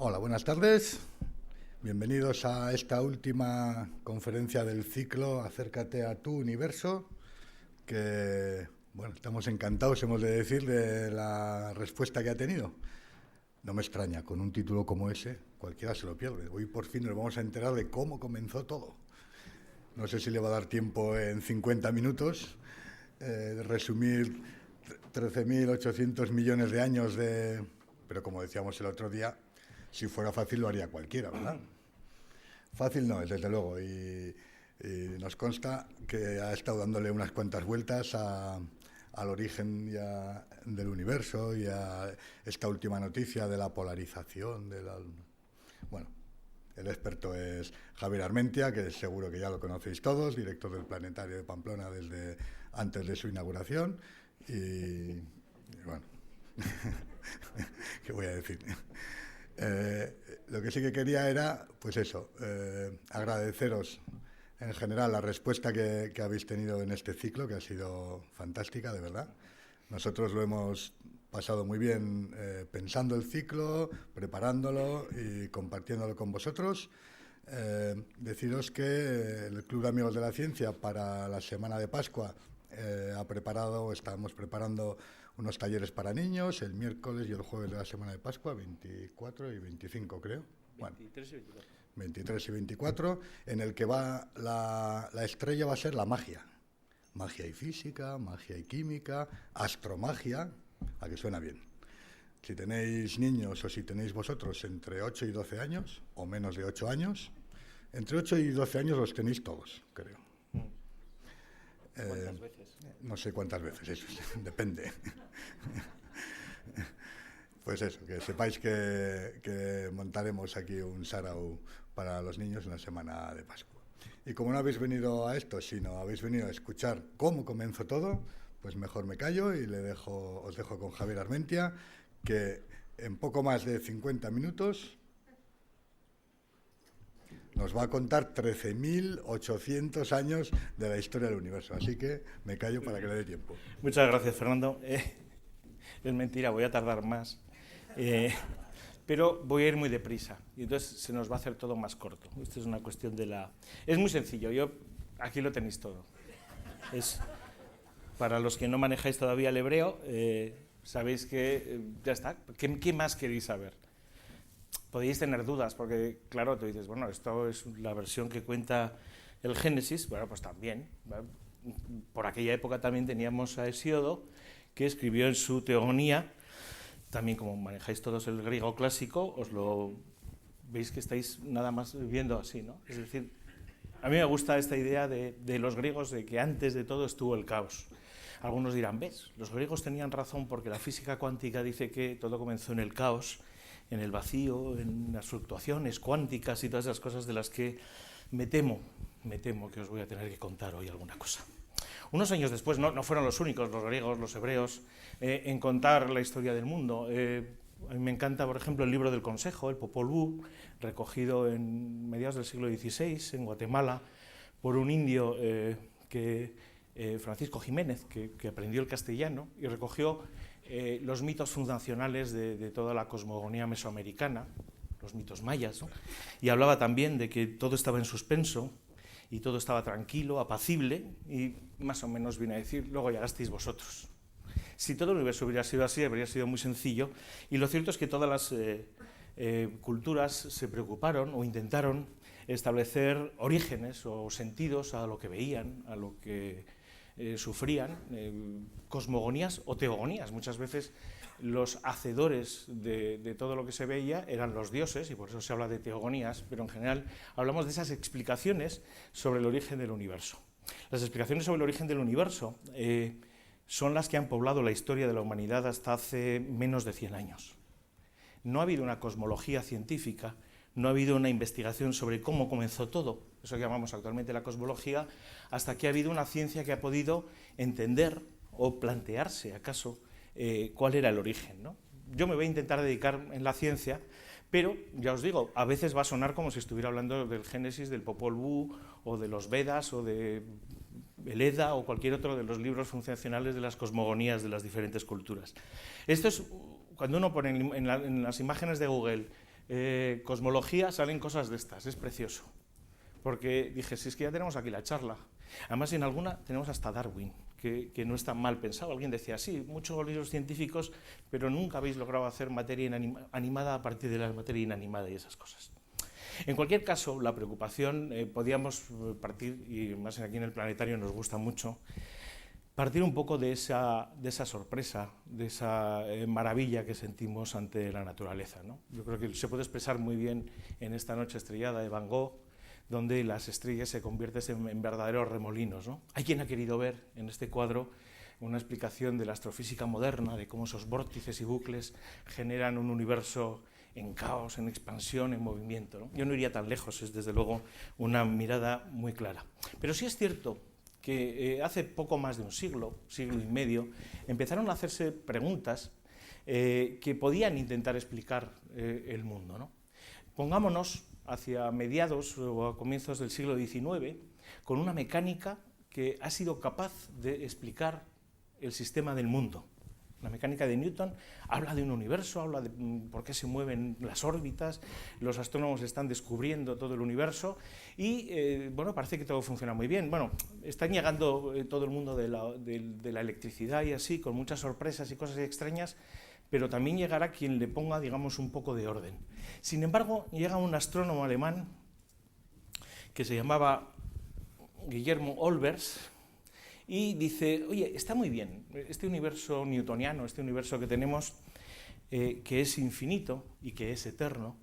Hola, buenas tardes. Bienvenidos a esta última conferencia del ciclo Acércate a tu universo, que, bueno, estamos encantados, hemos de decir, de la respuesta que ha tenido. No me extraña, con un título como ese, cualquiera se lo pierde. Hoy por fin nos vamos a enterar de cómo comenzó todo. No sé si le va a dar tiempo en 50 minutos de resumir 13.800 millones de años de... Pero como decíamos el otro día, si fuera fácil lo haría cualquiera, ¿verdad? Fácil no es, desde luego, y nos consta que ha estado dándole unas cuantas vueltas al origen del universo y a esta última noticia de la polarización. Bueno, el experto es Javier Armentia, que seguro que ya lo conocéis todos, director del Planetario de Pamplona desde antes de su inauguración. Y bueno, ¿qué voy a decir? Lo que sí que quería era, pues eso, agradeceros en general la respuesta que habéis tenido en este ciclo, que ha sido fantástica, de verdad. Nosotros lo hemos pasado muy bien pensando el ciclo, preparándolo y compartiéndolo con vosotros. Deciros que el Club de Amigos de la Ciencia para la Semana de Pascua estamos preparando unos talleres para niños el miércoles y el jueves de la semana de Pascua, 24 y 25 creo. 23 y 24. 23 y 24, en el que la estrella va a ser la magia. Magia y física, magia y química, astromagia, a que suena bien. Si tenéis niños o si tenéis vosotros entre 8 y 12 años, o menos de 8 años, entre 8 y 12 años los tenéis todos, creo. ¿Cuántas veces? No sé cuántas veces, eso depende. Pues eso, que sepáis que montaremos aquí un sarau para los niños en la semana de Pascua. Y como no habéis venido a esto, sino habéis venido a escuchar cómo comenzó todo, pues mejor me callo y os dejo con Javier Armentia, que en poco más de 50 minutos nos va a contar 13.800 años de la historia del universo. Así que me callo para que le dé tiempo. Muchas gracias, Fernando. Es mentira, voy a tardar más. Pero voy a ir muy deprisa y entonces se nos va a hacer todo más corto. Esto es una cuestión de la... Es muy sencillo, aquí lo tenéis todo. Para los que no manejáis todavía el hebreo, sabéis que ya está. ¿Qué más queréis saber? Podéis tener dudas, porque claro, tú dices, bueno, esto es la versión que cuenta el Génesis, bueno, pues también. Por aquella época también teníamos a Hesíodo, que escribió en su Teogonía, también como manejáis todos el griego clásico, veis que estáis nada más viendo así, ¿no? Es decir, a mí me gusta esta idea de los griegos de que antes de todo estuvo el caos. Algunos dirán, ¿ves? Los griegos tenían razón porque la física cuántica dice que todo comenzó en el caos, en el vacío, en las fluctuaciones cuánticas y todas esas cosas de las que me temo que os voy a tener que contar hoy alguna cosa. Unos años después, no fueron los únicos, los griegos, los hebreos, en contar la historia del mundo. A mí me encanta, por ejemplo, el libro del Consejo, el Popol Vuh, recogido en mediados del siglo XVI en Guatemala por un indio, Francisco Jiménez, que aprendió el castellano y recogió los mitos fundacionales de toda la cosmogonía mesoamericana, los mitos mayas, ¿no? Y hablaba también de que todo estaba en suspenso y todo estaba tranquilo, apacible, y más o menos viene a decir, luego llegasteis vosotros. Si todo el universo hubiera sido así, habría sido muy sencillo, y lo cierto es que todas las culturas se preocuparon o intentaron establecer orígenes o sentidos a lo que veían, a lo que sufrían, cosmogonías o teogonías. Muchas veces los hacedores de todo lo que se veía eran los dioses, y por eso se habla de teogonías, pero en general hablamos de esas explicaciones sobre el origen del universo. Las explicaciones sobre el origen del universo son las que han poblado la historia de la humanidad hasta hace menos de 100 años. No ha habido una cosmología científica, no ha habido una investigación sobre cómo comenzó todo, eso que llamamos actualmente la cosmología, hasta que ha habido una ciencia que ha podido entender o plantearse, acaso, cuál era el origen, ¿no? Yo me voy a intentar dedicar en la ciencia, pero, ya os digo, a veces va a sonar como si estuviera hablando del Génesis, del Popol Vuh, o de los Vedas, o de el Eda, o cualquier otro de los libros fundacionales de las cosmogonías de las diferentes culturas. Esto es, cuando uno pone en las imágenes de Google cosmología salen cosas de estas, es precioso. Porque dije, si es que ya tenemos aquí la charla. Además, en alguna tenemos hasta Darwin, que no está mal pensado. Alguien decía, sí, muchos libros científicos, pero nunca habéis logrado hacer materia animada a partir de la materia inanimada y esas cosas. En cualquier caso, la preocupación, podíamos partir, y más aquí en el planetario nos gusta mucho, partir un poco de esa sorpresa, de esa maravilla que sentimos ante la naturaleza, ¿no? Yo creo que se puede expresar muy bien en esta noche estrellada de Van Gogh, donde las estrellas se convierten en verdaderos remolinos, ¿no? Hay quien ha querido ver en este cuadro una explicación de la astrofísica moderna, de cómo esos vórtices y bucles generan un universo en caos, en expansión, en movimiento, ¿no? Yo no iría tan lejos, es desde luego una mirada muy clara. Pero sí es cierto que hace poco más de un siglo, siglo y medio, empezaron a hacerse preguntas que podían intentar explicar el mundo, ¿no? Pongámonos hacia mediados o a comienzos del siglo XIX con una mecánica que ha sido capaz de explicar el sistema del mundo. La mecánica de Newton habla de un universo, habla de por qué se mueven las órbitas, los astrónomos están descubriendo todo el universo y, bueno, parece que todo funciona muy bien. Bueno, están llegando todo el mundo de la electricidad y así, con muchas sorpresas y cosas extrañas, pero también llegará quien le ponga, digamos, un poco de orden. Sin embargo, llega un astrónomo alemán que se llamaba Guillermo Olbers, y dice, oye, está muy bien, este universo newtoniano, este universo que tenemos, que es infinito y que es eterno,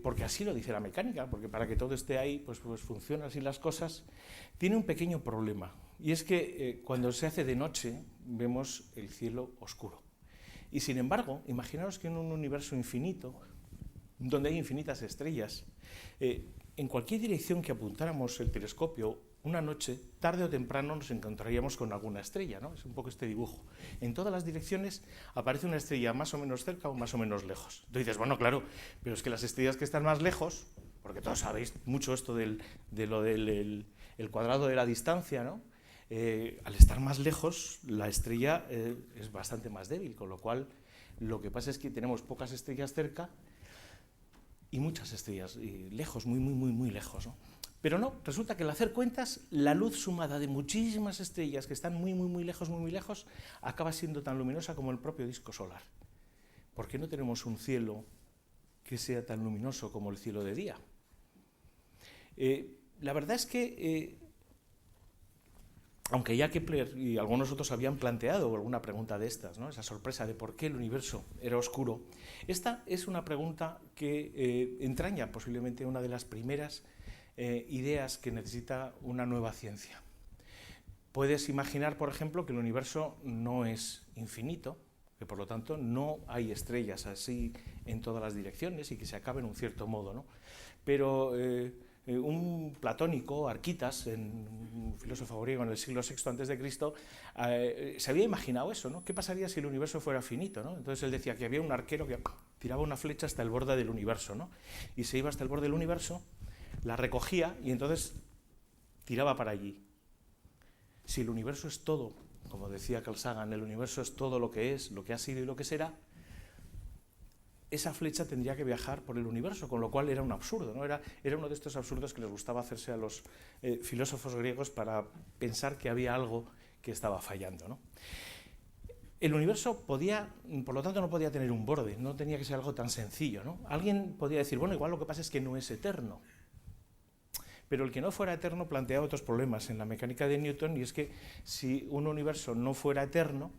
porque así lo dice la mecánica, porque para que todo esté ahí, pues funcionan así las cosas, tiene un pequeño problema, y es que cuando se hace de noche vemos el cielo oscuro. Y sin embargo, imaginaos que en un universo infinito, donde hay infinitas estrellas, en cualquier dirección que apuntáramos el telescopio, una noche, tarde o temprano, nos encontraríamos con alguna estrella, ¿no? Es un poco este dibujo. En todas las direcciones aparece una estrella más o menos cerca o más o menos lejos. Tú dices, bueno, claro, pero es que las estrellas que están más lejos, porque todos sabéis mucho esto del cuadrado de la distancia, ¿no? Al estar más lejos, la estrella es bastante más débil, con lo cual lo que pasa es que tenemos pocas estrellas cerca y muchas estrellas lejos, muy lejos, ¿no? Pero no, resulta que al hacer cuentas, la luz sumada de muchísimas estrellas que están muy lejos, acaba siendo tan luminosa como el propio disco solar. ¿Por qué no tenemos un cielo que sea tan luminoso como el cielo de día? La verdad es que, aunque ya Kepler y algunos otros habían planteado alguna pregunta de estas, ¿no? Esa sorpresa de por qué el universo era oscuro, esta es una pregunta que entraña posiblemente una de las primeras ideas que necesita una nueva ciencia. Puedes imaginar, por ejemplo, que el universo no es infinito, que por lo tanto no hay estrellas así en todas las direcciones y que se acabe en un cierto modo, ¿no? Pero un platónico, Arquitas, un filósofo griego en el siglo VI a.C., se había imaginado eso, ¿no? ¿Qué pasaría si el universo fuera finito, ¿no? Entonces él decía que había un arquero que tiraba una flecha hasta el borde del universo, ¿no? Y se iba hasta el borde del universo, la recogía y entonces tiraba para allí. Si el universo es todo, como decía Carl Sagan, el universo es todo lo que es, lo que ha sido y lo que será, esa flecha tendría que viajar por el universo, con lo cual era un absurdo, ¿no? Era uno de estos absurdos que les gustaba hacerse a los filósofos griegos para pensar que había algo que estaba fallando, ¿no? El universo podía, por lo tanto, no podía tener un borde, no tenía que ser algo tan sencillo, ¿no? Alguien podía decir, bueno, igual lo que pasa es que no es eterno. Pero el que no fuera eterno planteaba otros problemas en la mecánica de Newton, y es que si un universo no fuera eterno,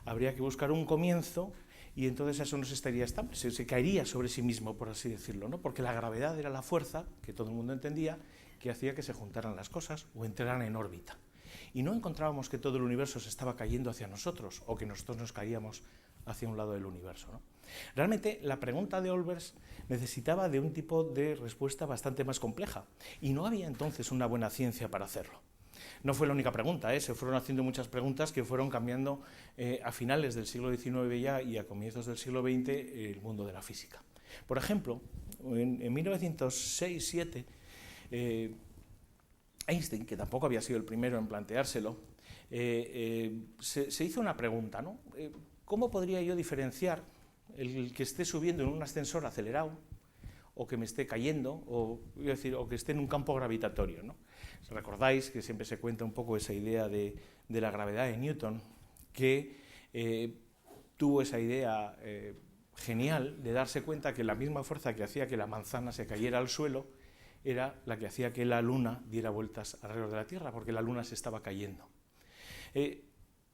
habría que buscar un comienzo y entonces eso no se estaría estable, se caería sobre sí mismo, por así decirlo, ¿no? Porque la gravedad era la fuerza, que todo el mundo entendía, que hacía que se juntaran las cosas o entraran en órbita. Y no encontrábamos que todo el universo se estaba cayendo hacia nosotros o que nosotros nos caíamos hacia un lado del universo, ¿no? Realmente la pregunta de Olbers necesitaba de un tipo de respuesta bastante más compleja y no había entonces una buena ciencia para hacerlo. No fue la única pregunta, se fueron haciendo muchas preguntas que fueron cambiando a finales del siglo XIX ya y a comienzos del siglo XX el mundo de la física. Por ejemplo, en 1906-07, Einstein, que tampoco había sido el primero en planteárselo, se hizo una pregunta, ¿no? ¿Cómo podría yo diferenciar el que esté subiendo en un ascensor acelerado, o que me esté cayendo, o que esté en un campo gravitatorio, ¿no? Recordáis que siempre se cuenta un poco esa idea de la gravedad de Newton, que tuvo esa idea genial de darse cuenta que la misma fuerza que hacía que la manzana se cayera al suelo era la que hacía que la Luna diera vueltas alrededor de la Tierra, porque la Luna se estaba cayendo.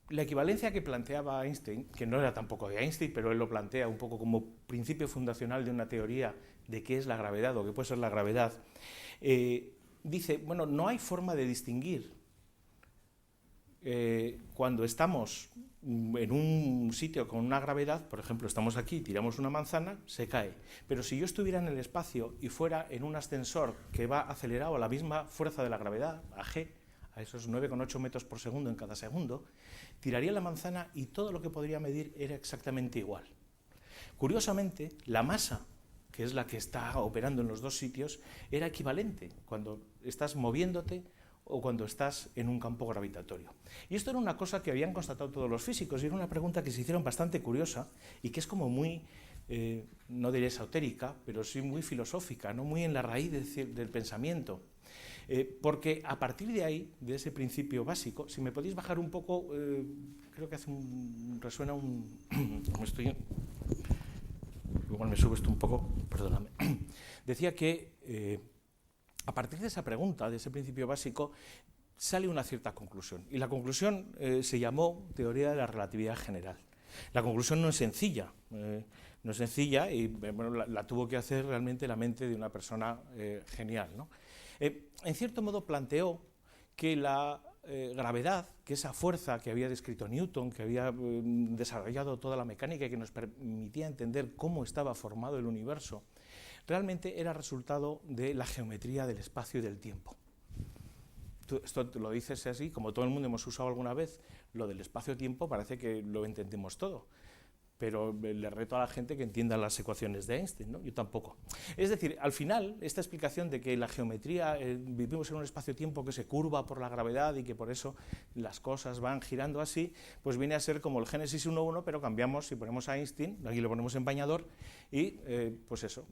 La equivalencia que planteaba Einstein, que no era tampoco de Einstein, pero él lo plantea un poco como principio fundacional de una teoría de qué es la gravedad o qué puede ser la gravedad, dice, bueno, no hay forma de distinguir cuando estamos en un sitio con una gravedad, por ejemplo, estamos aquí, tiramos una manzana, se cae. Pero si yo estuviera en el espacio y fuera en un ascensor que va acelerado a la misma fuerza de la gravedad, a g, a esos 9,8 metros por segundo en cada segundo, tiraría la manzana y todo lo que podría medir era exactamente igual. Curiosamente, la masa, que es la que está operando en los dos sitios, era equivalente cuando estás moviéndote o cuando estás en un campo gravitatorio. Y esto era una cosa que habían constatado todos los físicos y era una pregunta que se hicieron bastante curiosa y que es como muy, no diré esotérica, pero sí muy filosófica, ¿no? Muy en la raíz del pensamiento. Porque a partir de ahí, de ese principio básico, si me podéis bajar un poco, creo que resuena un... como estoy... Igual me subo esto un poco, perdóname. Decía que a partir de esa pregunta, de ese principio básico, sale una cierta conclusión. Y la conclusión se llamó teoría de la relatividad general. La conclusión no es sencilla, y bueno, la tuvo que hacer realmente la mente de una persona genial, ¿no? En cierto modo planteó que la gravedad, que esa fuerza que había descrito Newton, que había desarrollado toda la mecánica y que nos permitía entender cómo estaba formado el universo, realmente era resultado de la geometría del espacio y del tiempo. Esto lo dices así, como todo el mundo hemos usado alguna vez, lo del espacio-tiempo parece que lo entendemos todo, pero le reto a la gente que entienda las ecuaciones de Einstein, ¿no? Yo tampoco. Es decir, al final, esta explicación de que la geometría, vivimos en un espacio-tiempo que se curva por la gravedad y que por eso las cosas van girando así, pues viene a ser como el Génesis 1.1, pero cambiamos y ponemos a Einstein, aquí lo ponemos en bañador, y pues eso.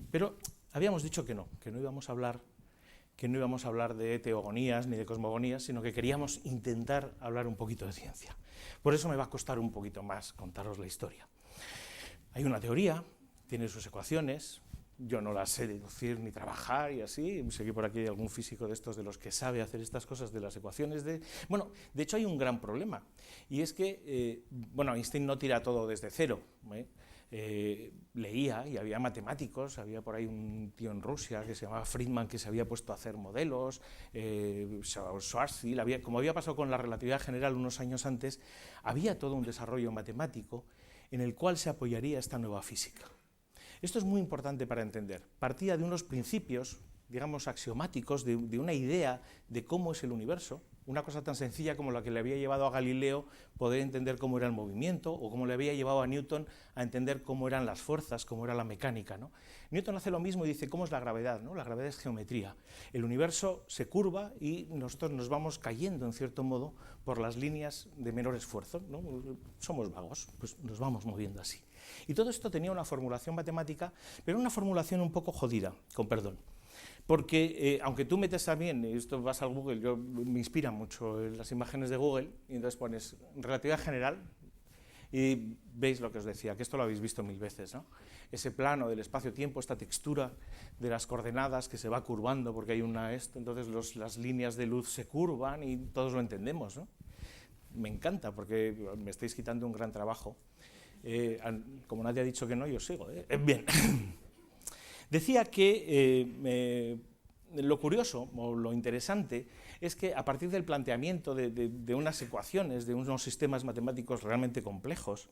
Pero habíamos dicho que no íbamos a hablar de teogonías ni de cosmogonías, sino que queríamos intentar hablar un poquito de ciencia. Por eso me va a costar un poquito más contaros la historia. Hay una teoría, tiene sus ecuaciones, yo no las sé deducir ni trabajar y así, sé que por aquí hay algún físico de estos de los que sabe hacer estas cosas de las ecuaciones. Bueno, de hecho hay un gran problema, y es que, bueno, Einstein no tira todo desde cero, leía y había matemáticos, había por ahí un tío en Rusia que se llamaba Friedman que se había puesto a hacer modelos, Schwarzschild, como había pasado con la relatividad general unos años antes, había todo un desarrollo matemático en el cual se apoyaría esta nueva física. Esto es muy importante para entender. Partía de unos principios, digamos, axiomáticos, de una idea de cómo es el universo, una cosa tan sencilla como la que le había llevado a Galileo poder entender cómo era el movimiento, o como le había llevado a Newton a entender cómo eran las fuerzas, cómo era la mecánica, ¿no? Newton hace lo mismo y dice, ¿cómo es la gravedad, ¿no? La gravedad es geometría. El universo se curva y nosotros nos vamos cayendo, en cierto modo, por las líneas de menor esfuerzo, ¿no? Somos vagos, pues nos vamos moviendo así. Y todo esto tenía una formulación matemática, pero una formulación un poco jodida, con perdón. Porque, aunque tú metes también, esto vas al Google, me inspira mucho las imágenes de Google, y entonces pones relatividad general y veis lo que os decía, que esto lo habéis visto 1000 veces, ¿no? Ese plano del espacio-tiempo, esta textura de las coordenadas que se va curvando porque hay entonces las líneas de luz se curvan y todos lo entendemos, ¿no? Me encanta porque me estáis quitando un gran trabajo. Como nadie ha dicho que no, yo sigo. Bien. Decía que lo curioso o lo interesante es que a partir del planteamiento de unas ecuaciones, de unos sistemas matemáticos realmente complejos,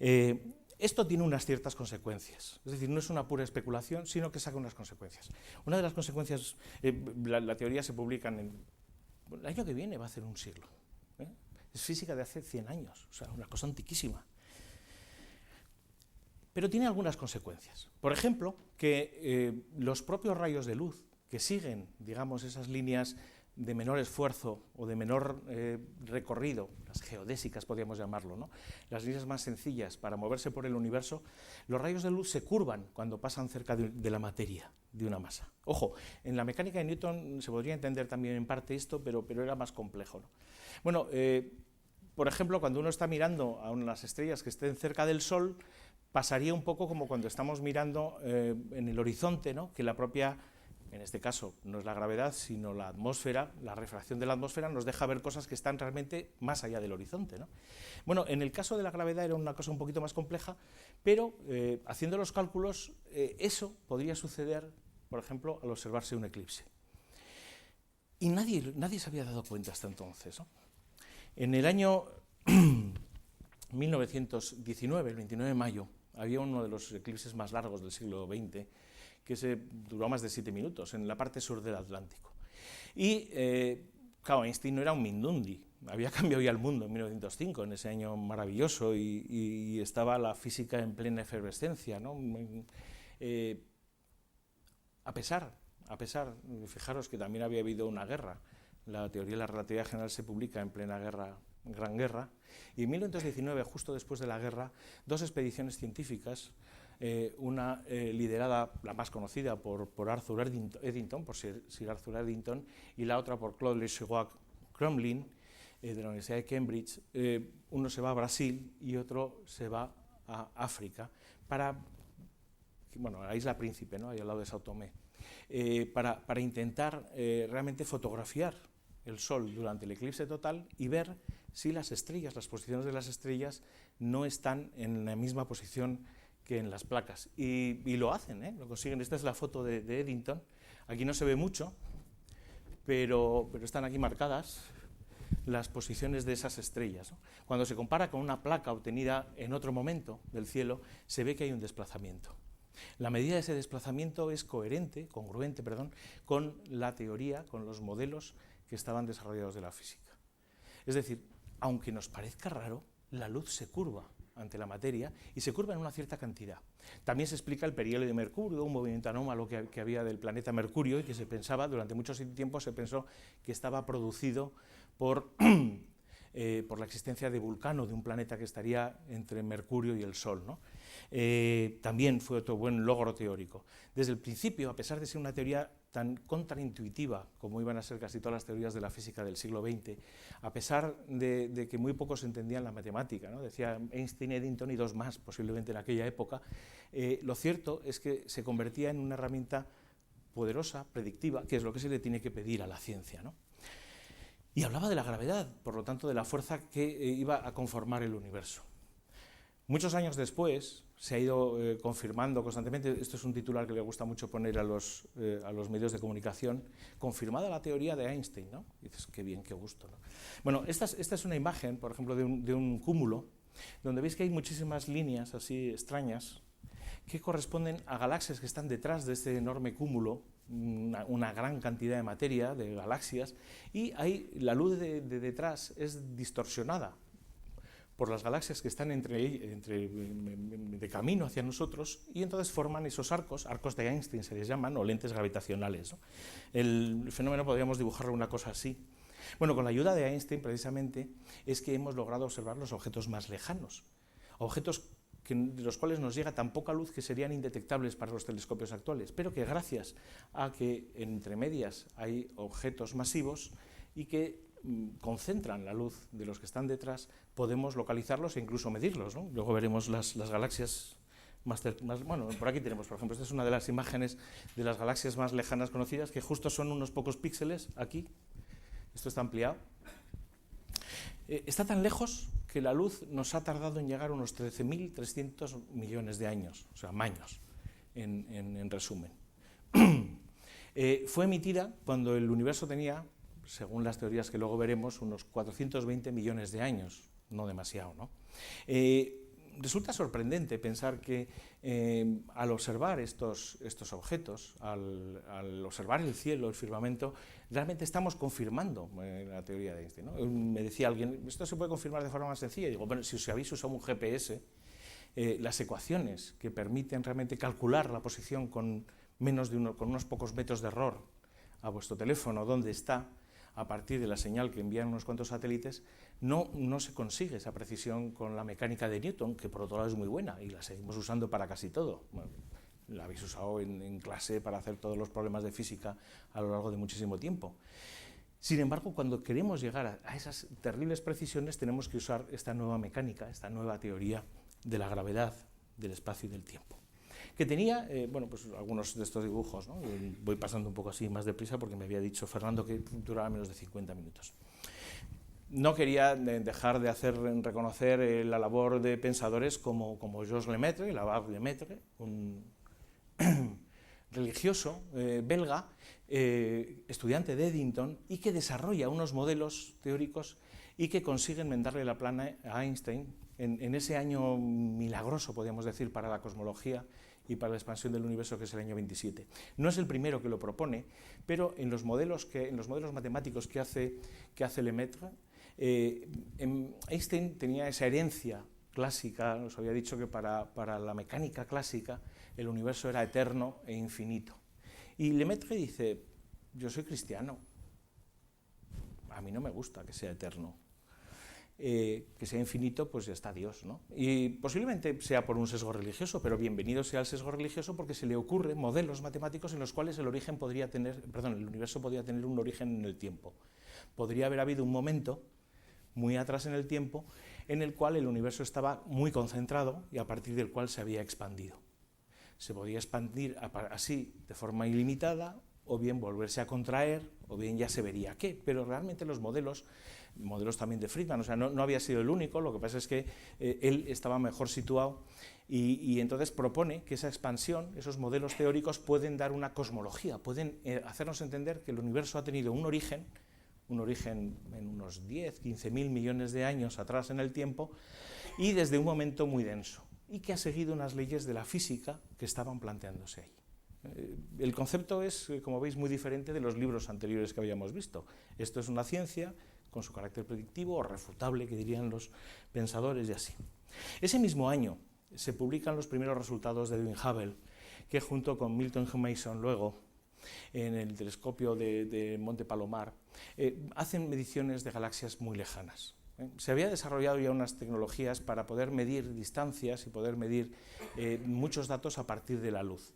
esto tiene unas ciertas consecuencias. Es decir, no es una pura especulación, sino que saca unas consecuencias. Una de las consecuencias, la teoría se publica el año que viene, va a hacer un siglo. Es física de hace 100 años, o sea, una cosa antiquísima. Pero tiene algunas consecuencias. Por ejemplo, que los propios rayos de luz que siguen, digamos, esas líneas de menor esfuerzo o de menor recorrido, las geodésicas podríamos llamarlo, ¿no? Las líneas más sencillas para moverse por el universo, los rayos de luz se curvan cuando pasan cerca de la materia, de una masa. Ojo, en la mecánica de Newton se podría entender también en parte esto, pero era más complejo, ¿no? Bueno, por ejemplo, cuando uno está mirando a las estrellas que estén cerca del Sol, pasaría un poco como cuando estamos mirando en el horizonte, ¿no? Que la propia, en este caso no es la gravedad, sino la atmósfera, la refracción de la atmósfera nos deja ver cosas que están realmente más allá del horizonte, ¿no? Bueno, en el caso de la gravedad era una cosa un poquito más compleja, pero haciendo los cálculos, eso podría suceder, por ejemplo, al observarse un eclipse. Y nadie se había dado cuenta hasta entonces, ¿no? En el año 1919, el 29 de mayo, había uno de los eclipses más largos del siglo XX, que duró más de 7 minutos, en la parte sur del Atlántico. Y, claro, Einstein no era un mindundi, había cambiado ya el mundo en 1905, en ese año maravilloso, y estaba la física en plena efervescencia, ¿no? A pesar, fijaros que también había habido una guerra, la teoría de la relatividad general se publica en plena guerra, Gran Guerra, y en 1919, justo después de la guerra, 2 expediciones científicas, una liderada, la más conocida, por Arthur Eddington, por Sir Arthur Eddington, y la otra por Claude Crumlin, de la Universidad de Cambridge. Uno se va a Brasil y otro se va a África, a la Isla Príncipe, ¿no? Ahí al lado de Sao Tomé, para intentar realmente fotografiar el Sol durante el eclipse total y ver si las estrellas, las posiciones de las estrellas no están en la misma posición que en las placas. Y lo hacen, lo consiguen. Esta es la foto de Eddington. Aquí no se ve mucho, pero están aquí marcadas las posiciones de esas estrellas, ¿no? Cuando se compara con una placa obtenida en otro momento del cielo, se ve que hay un desplazamiento. La medida de ese desplazamiento es congruente, con la teoría, con los modelos que estaban desarrollados de la física. Es decir, aunque nos parezca raro, la luz se curva ante la materia y se curva en una cierta cantidad. También se explica el perihelio de Mercurio, un movimiento anómalo que había del planeta Mercurio y que se pensaba, durante mucho tiempo se pensó que estaba producido por la existencia de Vulcano, de un planeta que estaría entre Mercurio y el Sol, ¿no? También fue otro buen logro teórico. Desde el principio, a pesar de ser una teoría tan contraintuitiva como iban a ser casi todas las teorías de la física del siglo XX, a pesar de que muy pocos entendían la matemática, ¿no? Decía Einstein, Eddington y 2 más, posiblemente en aquella época, lo cierto es que se convertía en una herramienta poderosa, predictiva, que es lo que se le tiene que pedir a la ciencia, ¿no? Y hablaba de la gravedad, por lo tanto de la fuerza que iba a conformar el universo. Muchos años después se ha ido confirmando constantemente, esto es un titular que le gusta mucho poner a los medios de comunicación, confirmada la teoría de Einstein, ¿no? Y dices, qué bien, qué gusto, ¿no? Bueno, esta es una imagen, por ejemplo, de un cúmulo, donde veis que hay muchísimas líneas así extrañas que corresponden a galaxias que están detrás de este enorme cúmulo, una gran cantidad de materia, de galaxias, y ahí la luz de detrás es distorsionada por las galaxias que están de camino hacia nosotros, y entonces forman esos arcos de Einstein se les llaman, o lentes gravitacionales, ¿no? El fenómeno podríamos dibujarlo una cosa así. Bueno, con la ayuda de Einstein, precisamente, es que hemos logrado observar los objetos más lejanos, objetos de los cuales nos llega tan poca luz que serían indetectables para los telescopios actuales, pero que gracias a que entre medias hay objetos masivos y que concentran la luz de los que están detrás, podemos localizarlos e incluso medirlos, ¿no? Luego veremos las galaxias más, bueno, por aquí tenemos, por ejemplo, esta es una de las imágenes de las galaxias más lejanas conocidas, que justo son unos pocos píxeles aquí. Esto está ampliado. Está tan lejos que la luz nos ha tardado en llegar unos 13.300 millones de años, o sea, maños, en resumen. Fue emitida cuando el universo tenía, según las teorías que luego veremos, unos 420 millones de años, no demasiado, ¿no? Resulta sorprendente pensar que al observar estos objetos, al observar el cielo, el firmamento, realmente estamos confirmando la teoría de Einstein, ¿no? Me decía alguien, esto se puede confirmar de forma más sencilla. Y digo, bueno, si os habéis usado un GPS, las ecuaciones que permiten realmente calcular la posición con unos pocos metros de error a vuestro teléfono, dónde está, a partir de la señal que envían unos cuantos satélites, no se consigue esa precisión con la mecánica de Newton, que por otro lado es muy buena y la seguimos usando para casi todo. Bueno, la habéis usado en clase para hacer todos los problemas de física a lo largo de muchísimo tiempo. Sin embargo, cuando queremos llegar a esas terribles precisiones, tenemos que usar esta nueva mecánica, esta nueva teoría de la gravedad, del espacio y del tiempo, que tenía, bueno, pues algunos de estos dibujos, ¿no? Voy pasando un poco así más deprisa porque me había dicho Fernando que duraba menos de 50 minutos. No quería dejar de reconocer la labor de pensadores como Georges Lemaitre, l'Abbé Lemaitre, un religioso belga, estudiante de Eddington, y que desarrolla unos modelos teóricos y que consigue enmendarle la plana a Einstein en ese año milagroso, podríamos decir, para la cosmología y para la expansión del universo, que es el año 27. No es el primero que lo propone, pero en los modelos matemáticos que hace Lemaitre, Einstein tenía esa herencia clásica. Nos había dicho que para la mecánica clásica el universo era eterno e infinito. Y Lemaitre dice, yo soy cristiano, a mí no me gusta que sea eterno. Que sea infinito, pues ya está Dios, ¿no? Y posiblemente sea por un sesgo religioso, pero bienvenido sea el sesgo religioso porque se le ocurren modelos matemáticos en los cuales el universo podría tener un origen en el tiempo. Podría haber habido un momento muy atrás en el tiempo en el cual el universo estaba muy concentrado y a partir del cual se había expandido. Se podía expandir así de forma ilimitada, o bien volverse a contraer, o bien ya se vería qué, pero realmente los modelos también de Friedman, o sea, no había sido el único, lo que pasa es que él estaba mejor situado y entonces propone que esa expansión, esos modelos teóricos pueden dar una cosmología, pueden hacernos entender que el universo ha tenido un origen en unos 10, 15 mil millones de años atrás en el tiempo y desde un momento muy denso, y que ha seguido unas leyes de la física que estaban planteándose ahí. El concepto es, como veis, muy diferente de los libros anteriores que habíamos visto. Esto es una ciencia con su carácter predictivo o refutable, que dirían los pensadores, y así. Ese mismo año se publican los primeros resultados de Edwin Hubble, que junto con Milton G. Mason luego, en el telescopio de Monte Palomar, hacen mediciones de galaxias muy lejanas. Se había desarrollado ya unas tecnologías para poder medir distancias y poder medir muchos datos a partir de la luz.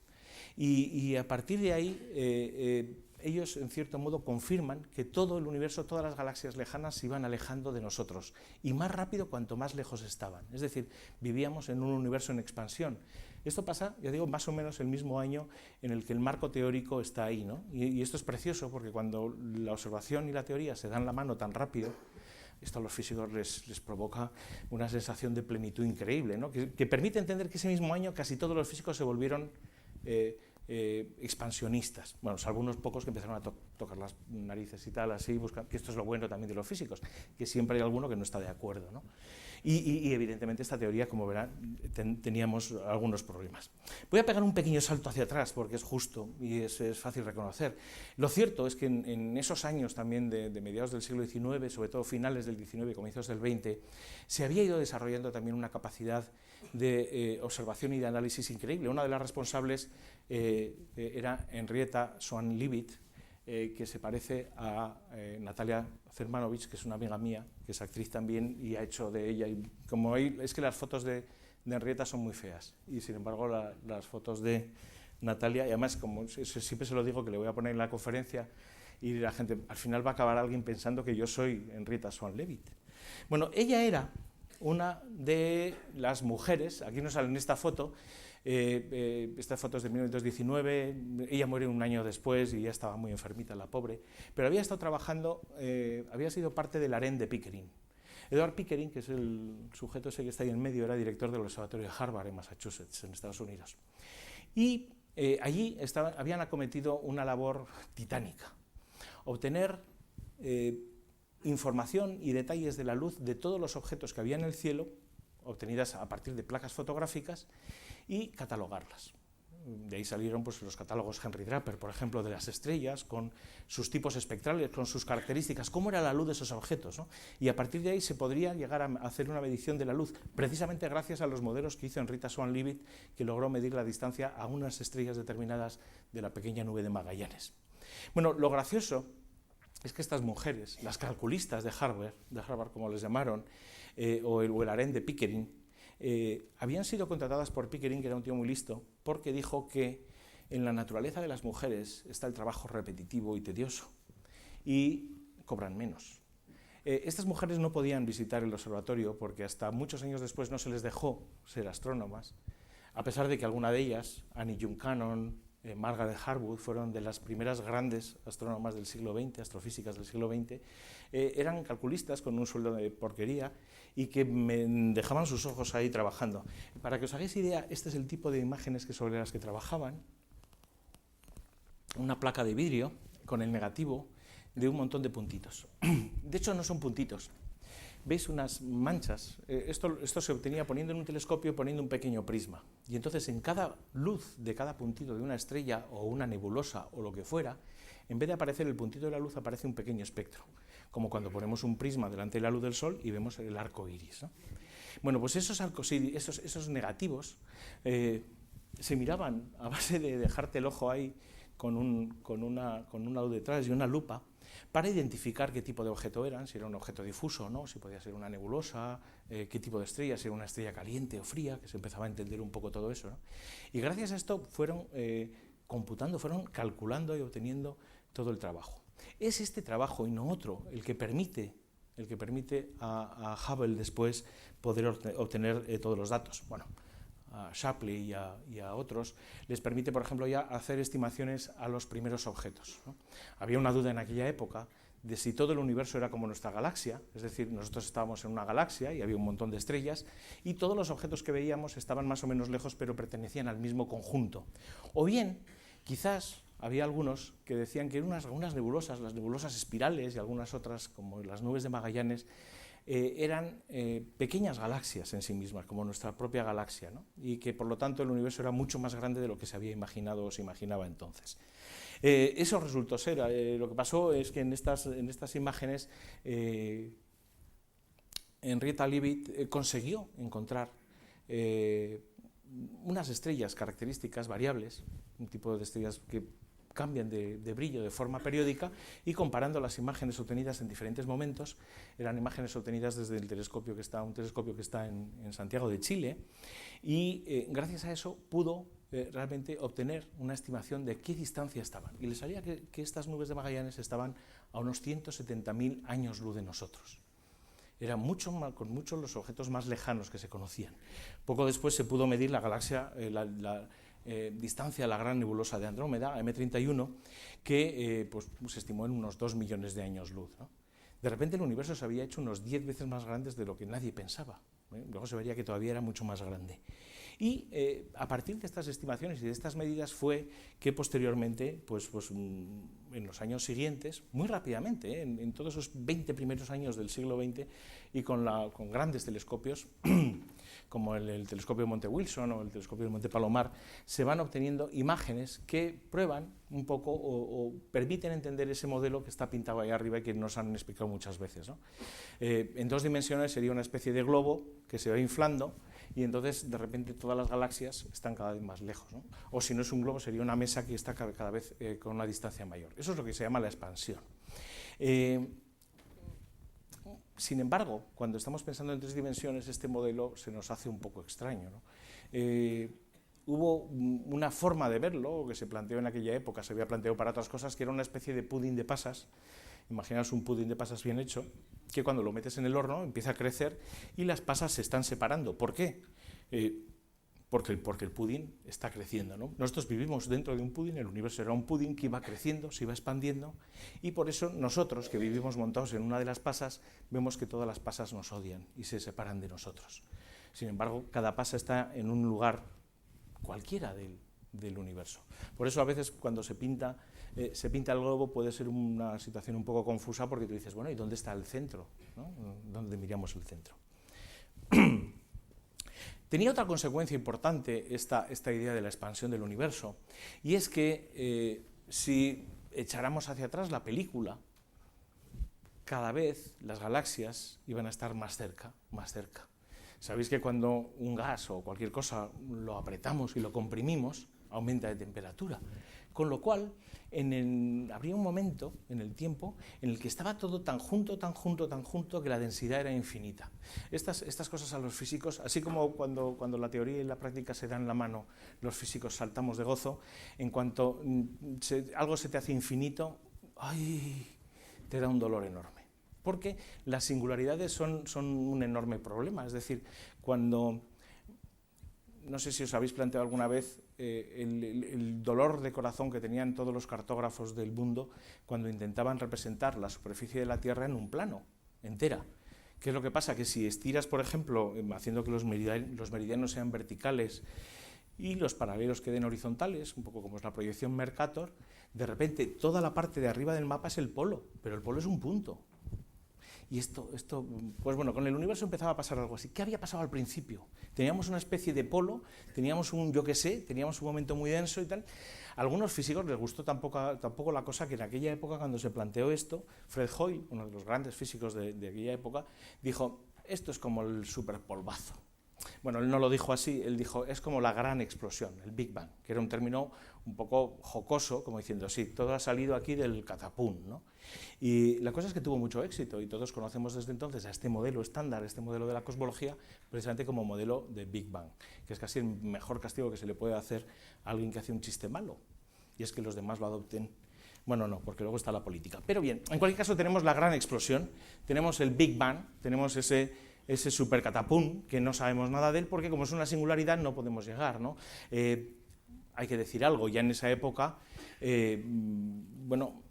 Y a partir de ahí, ellos en cierto modo confirman que todo el universo, todas las galaxias lejanas se iban alejando de nosotros, y más rápido cuanto más lejos estaban. Es decir, vivíamos en un universo en expansión. Esto pasa, ya digo, más o menos el mismo año en el que el marco teórico está ahí, ¿no? Y esto es precioso porque cuando la observación y la teoría se dan la mano tan rápido, esto a los físicos les provoca una sensación de plenitud increíble, ¿no? que permite entender que ese mismo año casi todos los físicos se volvieron expansionistas, bueno, salvo unos pocos que empezaron a tocar las narices y tal, así, que esto es lo bueno también de los físicos, que siempre hay alguno que no está de acuerdo, ¿no? Y evidentemente esta teoría, como verán, teníamos algunos problemas. Voy a pegar un pequeño salto hacia atrás porque es justo y es fácil reconocer. Lo cierto es que en esos años también de mediados del siglo XIX, sobre todo finales del XIX y comienzos del XX, se había ido desarrollando también una capacidad de observación y de análisis increíble. Una de las responsables era Henrietta Swan-Leavitt, que se parece a Natalia Zermanovich, que es una amiga mía, que es actriz también, y ha hecho de ella. Y como es que las fotos de Henrietta son muy feas, y sin embargo las fotos de Natalia, y además, como siempre se lo digo, que le voy a poner en la conferencia, y la gente, al final va a acabar alguien pensando que yo soy Henrietta Swan-Leavitt. Bueno, ella era una de las mujeres, aquí no sale en esta foto, esta foto es de 1919, ella muere un año después y ya estaba muy enfermita la pobre, pero había estado trabajando, había sido parte del harén de Pickering. Edward Pickering, que es el sujeto ese que está ahí en medio, era director del observatorio de Harvard en Massachusetts, en Estados Unidos. Y allí habían acometido una labor titánica, obtener información y detalles de la luz de todos los objetos que había en el cielo, obtenidas a partir de placas fotográficas, y catalogarlas. De ahí salieron pues, los catálogos Henry Draper, por ejemplo, de las estrellas, con sus tipos espectrales, con sus características, cómo era la luz de esos objetos, ¿no? Y a partir de ahí se podría llegar a hacer una medición de la luz, precisamente gracias a los modelos que hizo Henrietta Swan-Leavitt, que logró medir la distancia a unas estrellas determinadas de la pequeña nube de Magallanes. Bueno, lo gracioso es que estas mujeres, las calculistas de Harvard como les llamaron, o el harén de Pickering, habían sido contratadas por Pickering, que era un tío muy listo, porque dijo que en la naturaleza de las mujeres está el trabajo repetitivo y tedioso, y cobran menos. Estas mujeres no podían visitar el observatorio porque hasta muchos años después no se les dejó ser astrónomas, a pesar de que alguna de ellas, Annie June Cannon, Margaret Harwood, fueron de las primeras grandes astrónomas del siglo XX, astrofísicas del siglo XX, eran calculistas con un sueldo de porquería y que me dejaban sus ojos ahí trabajando. Para que os hagáis idea, este es el tipo de imágenes sobre las que trabajaban. Una placa de vidrio con el negativo de un montón de puntitos. De hecho, no son puntitos. ¿Veis unas manchas? Esto se obtenía poniendo en un telescopio y poniendo un pequeño prisma. Y entonces en cada luz de cada puntito de una estrella o una nebulosa o lo que fuera, en vez de aparecer el puntito de la luz, aparece un pequeño espectro. Como cuando ponemos un prisma delante de la luz del sol y vemos el arco iris, ¿no? Bueno, pues esos negativos se miraban a base de dejarte el ojo ahí con una luz detrás y una lupa, para identificar qué tipo de objeto eran, si era un objeto difuso o no, si podía ser una nebulosa, qué tipo de estrella, si era una estrella caliente o fría, que se empezaba a entender un poco todo eso, ¿no? Y gracias a esto fueron computando, fueron calculando y obteniendo todo el trabajo. Es este trabajo y no otro el que permite a Hubble después poder obtener todos los datos. Bueno, a Shapley y a otros, les permite, por ejemplo, ya hacer estimaciones a los primeros objetos, ¿no? Había una duda en aquella época de si todo el universo era como nuestra galaxia, es decir, nosotros estábamos en una galaxia y había un montón de estrellas, y todos los objetos que veíamos estaban más o menos lejos, pero pertenecían al mismo conjunto. O bien, quizás había algunos que decían que algunas nebulosas, las nebulosas espirales y algunas otras, como las nubes de Magallanes, eran pequeñas galaxias en sí mismas, como nuestra propia galaxia, ¿no? Y que por lo tanto el universo era mucho más grande de lo que se había imaginado o se imaginaba entonces. Eso resultó ser. Lo que pasó es que en estas imágenes Henrietta Leavitt consiguió encontrar unas estrellas características variables, un tipo de estrellas que cambian de brillo de forma periódica, y comparando las imágenes obtenidas en diferentes momentos, eran imágenes obtenidas desde un telescopio que está en Santiago de Chile, y gracias a eso pudo realmente obtener una estimación de qué distancia estaban. Y les salía que estas nubes de Magallanes estaban a unos 170.000 años luz de nosotros. Eran con muchos los objetos más lejanos que se conocían. Poco después se pudo medir la galaxia, distancia a la gran nebulosa de Andrómeda, M31, que se estimó en unos 2 millones de años luz, ¿no? De repente el universo se había hecho unos 10 veces más grandes de lo que nadie pensaba, ¿eh? Luego se vería que todavía era mucho más grande. Y a partir de estas estimaciones y de estas medidas fue que posteriormente, en los años siguientes, muy rápidamente, en todos esos 20 primeros años del siglo XX, y con grandes telescopios, como el telescopio Monte Wilson o el telescopio Monte Palomar, se van obteniendo imágenes que prueban un poco o permiten entender ese modelo que está pintado ahí arriba y que nos han explicado muchas veces, ¿no? En 2 dimensiones sería una especie de globo que se va inflando, y entonces de repente todas las galaxias están cada vez más lejos, ¿no? O si no es un globo, sería una mesa que está cada vez con una distancia mayor. Eso es lo que se llama la expansión. Sin embargo, cuando estamos pensando en 3 dimensiones, este modelo se nos hace un poco extraño, ¿no? Hubo una forma de verlo que se planteó en aquella época, se había planteado para otras cosas, que era una especie de pudín de pasas. Imaginaos un pudín de pasas bien hecho, que cuando lo metes en el horno empieza a crecer y las pasas se están separando. ¿Por qué? Porque el pudín está creciendo, ¿no? Nosotros vivimos dentro de un pudín, el universo era un pudín que iba creciendo, se iba expandiendo, y por eso nosotros, que vivimos montados en una de las pasas, vemos que todas las pasas nos odian y se separan de nosotros. Sin embargo, cada pasa está en un lugar cualquiera del universo. Por eso a veces cuando se pinta el globo puede ser una situación un poco confusa, porque tú dices, bueno, ¿y dónde está el centro, ¿no? ¿Dónde miramos el centro? Tenía otra consecuencia importante esta idea de la expansión del universo, y es que si echáramos hacia atrás la película, cada vez las galaxias iban a estar más cerca, más cerca. Sabéis que cuando un gas o cualquier cosa lo apretamos y lo comprimimos, aumenta de temperatura. Con lo cual, habría un momento en el tiempo en el que estaba todo tan junto, que la densidad era infinita. Estas cosas a los físicos, así como cuando la teoría y la práctica se dan la mano, los físicos saltamos de gozo, en cuanto algo se te hace infinito, ¡ay!, te da un dolor enorme. Porque las singularidades son un enorme problema. Es decir, no sé si os habéis planteado alguna vez el dolor de corazón que tenían todos los cartógrafos del mundo cuando intentaban representar la superficie de la Tierra en un plano, entera. ¿Qué es lo que pasa? Que si estiras, por ejemplo, haciendo que los meridianos sean verticales y los paralelos queden horizontales, un poco como es la proyección Mercator, de repente toda la parte de arriba del mapa es el polo, pero el polo es un punto. Y esto, pues bueno, con el universo empezaba a pasar algo así. ¿Qué había pasado al principio? Teníamos una especie de polo, teníamos teníamos un momento muy denso y tal. A algunos físicos les gustó tampoco la cosa que en aquella época, cuando se planteó esto, Fred Hoyle, uno de los grandes físicos de aquella época, dijo, esto es como el superpolvazo. Bueno, él no lo dijo así, él dijo, es como la gran explosión, el Big Bang, que era un término un poco jocoso, como diciendo, sí, todo ha salido aquí del catapum, ¿no? Y la cosa es que tuvo mucho éxito, y todos conocemos desde entonces a este modelo estándar, este modelo de la cosmología, precisamente como modelo de Big Bang, que es casi el mejor castigo que se le puede hacer a alguien que hace un chiste malo, y es que los demás lo adopten. Bueno, no, porque luego está la política. Pero bien, en cualquier caso tenemos la gran explosión, tenemos el Big Bang, tenemos ese supercatapum, que no sabemos nada de él, porque como es una singularidad no podemos llegar, ¿no? Hay que decir algo, ya en esa época, bueno,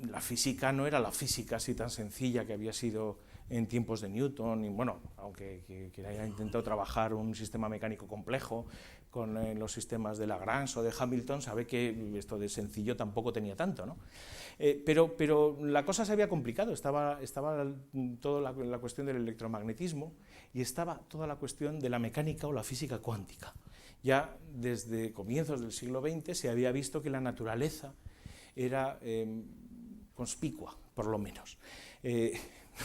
la física no era la física así tan sencilla que había sido en tiempos de Newton, y bueno, aunque quien haya intentado trabajar un sistema mecánico complejo con los sistemas de Lagrange o de Hamilton, sabe que esto de sencillo tampoco tenía tanto, ¿no? Pero la cosa se había complicado, estaba toda la cuestión del electromagnetismo y estaba toda la cuestión de la mecánica o la física cuántica. Ya desde comienzos del siglo XX se había visto que la naturaleza era conspicua, por lo menos.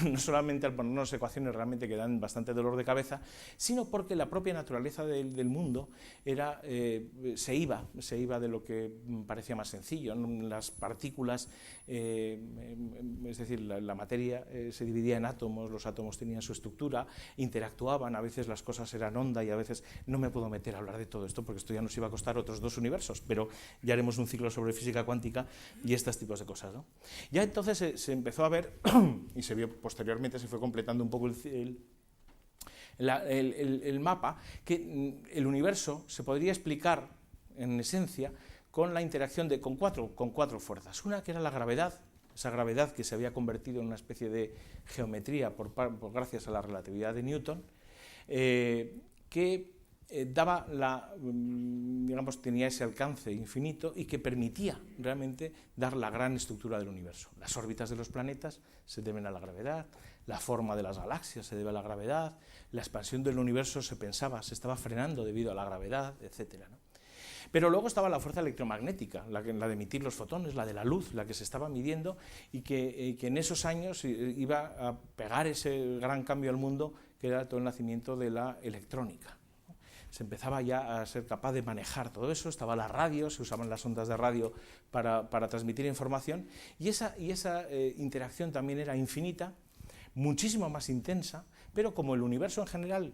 No solamente al ponernos ecuaciones realmente que dan bastante dolor de cabeza, sino porque la propia naturaleza del mundo se iba de lo que parecía más sencillo. Las partículas, es decir, la materia se dividía en átomos, los átomos tenían su estructura, interactuaban, a veces las cosas eran onda y a veces no me puedo meter a hablar de todo esto porque esto ya nos iba a costar otros 2 universos, pero ya haremos un ciclo sobre física cuántica y estos tipos de cosas, ¿no? Ya entonces se empezó a ver y se vio posteriormente, se fue completando un poco el mapa, que el universo se podría explicar en esencia con la interacción con cuatro fuerzas. Una que era la gravedad, esa gravedad que se había convertido en una especie de geometría gracias a la relatividad de Newton, que daba digamos, tenía ese alcance infinito y que permitía realmente dar la gran estructura del universo. Las órbitas de los planetas se deben a la gravedad, la forma de las galaxias se debe a la gravedad, la expansión del universo se estaba frenando debido a la gravedad, etc., ¿no? Pero luego estaba la fuerza electromagnética, la de emitir los fotones, la de la luz, la que se estaba midiendo y que en esos años iba a pegar ese gran cambio al mundo, que era todo el nacimiento de la electrónica. Se empezaba ya a ser capaz de manejar todo eso, estaba la radio, se usaban las ondas de radio para transmitir información, y esa interacción también era infinita, muchísimo más intensa, pero como el universo en general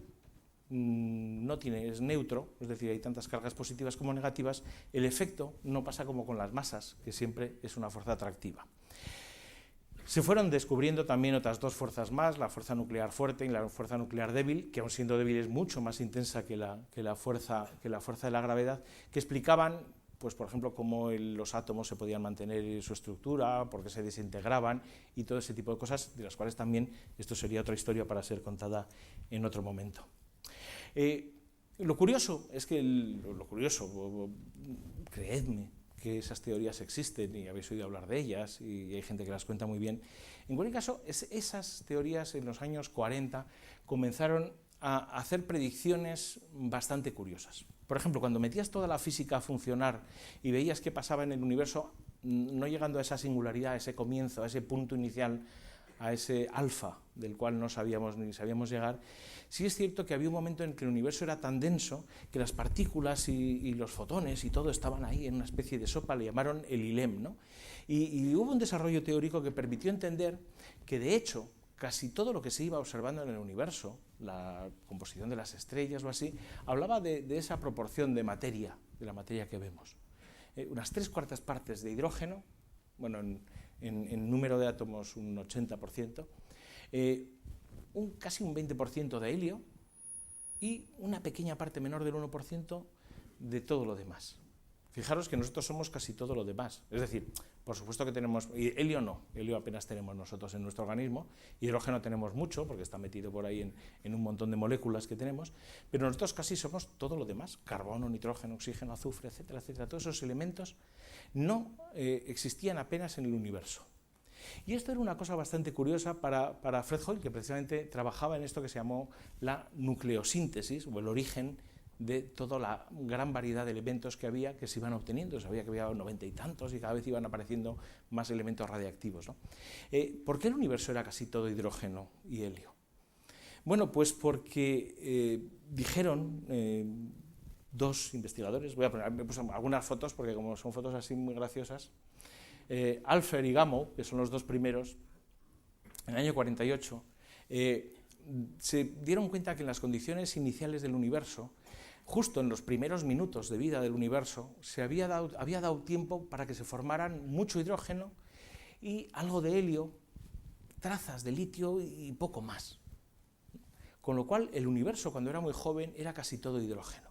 es neutro, es decir, hay tantas cargas positivas como negativas, el efecto no pasa como con las masas, que siempre es una fuerza atractiva. Se fueron descubriendo también otras 2 fuerzas más, la fuerza nuclear fuerte y la fuerza nuclear débil, que aun siendo débil es mucho más intensa que la fuerza de la gravedad, que explicaban, pues, por ejemplo, cómo los átomos se podían mantener su estructura, por qué se desintegraban y todo ese tipo de cosas, de las cuales también esto sería otra historia para ser contada en otro momento. Lo curioso es que, creedme, que esas teorías existen y habéis oído hablar de ellas y hay gente que las cuenta muy bien. En cualquier caso, esas teorías en los años 40 comenzaron a hacer predicciones bastante curiosas. Por ejemplo, cuando metías toda la física a funcionar y veías qué pasaba en el universo, no llegando a esa singularidad, a ese comienzo, a ese punto inicial, a ese alfa del cual no sabíamos ni sabíamos llegar, sí es cierto que había un momento en que el universo era tan denso que las partículas y los fotones y todo estaban ahí en una especie de sopa, le llamaron el ILEM, ¿no? Y hubo un desarrollo teórico que permitió entender que, de hecho, casi todo lo que se iba observando en el universo, la composición de las estrellas o así, hablaba de esa proporción de materia, de la materia que vemos. Unas 3/4 partes de hidrógeno, bueno, en número de átomos un 80%, casi un 20% de helio y una pequeña parte menor del 1% de todo lo demás. Fijaros que nosotros somos casi todo lo demás. Es decir, por supuesto que tenemos... Helio no, helio apenas tenemos nosotros en nuestro organismo. Hidrógeno tenemos mucho, porque está metido por ahí en un montón de moléculas que tenemos. Pero nosotros casi somos todo lo demás. Carbono, nitrógeno, oxígeno, azufre, etcétera, etcétera. Todos esos elementos no existían apenas en el universo. Y esto era una cosa bastante curiosa para Fred Hoyle, que precisamente trabajaba en esto que se llamó la nucleosíntesis, o el origen de toda la gran variedad de elementos que había, que se iban obteniendo. Sabía que había 90 y tantos y cada vez iban apareciendo más elementos radiactivos, ¿no? ¿Por qué el universo era casi todo hidrógeno y helio? Bueno, pues porque dijeron dos investigadores, me puse algunas fotos porque como son fotos así muy graciosas, Alpher y Gamow, que son los dos primeros, en el año 48, se dieron cuenta que en las condiciones iniciales del universo, justo en los primeros minutos de vida del universo, se había dado tiempo para que se formaran mucho hidrógeno y algo de helio, trazas de litio y poco más. Con lo cual, el universo, cuando era muy joven, era casi todo hidrógeno.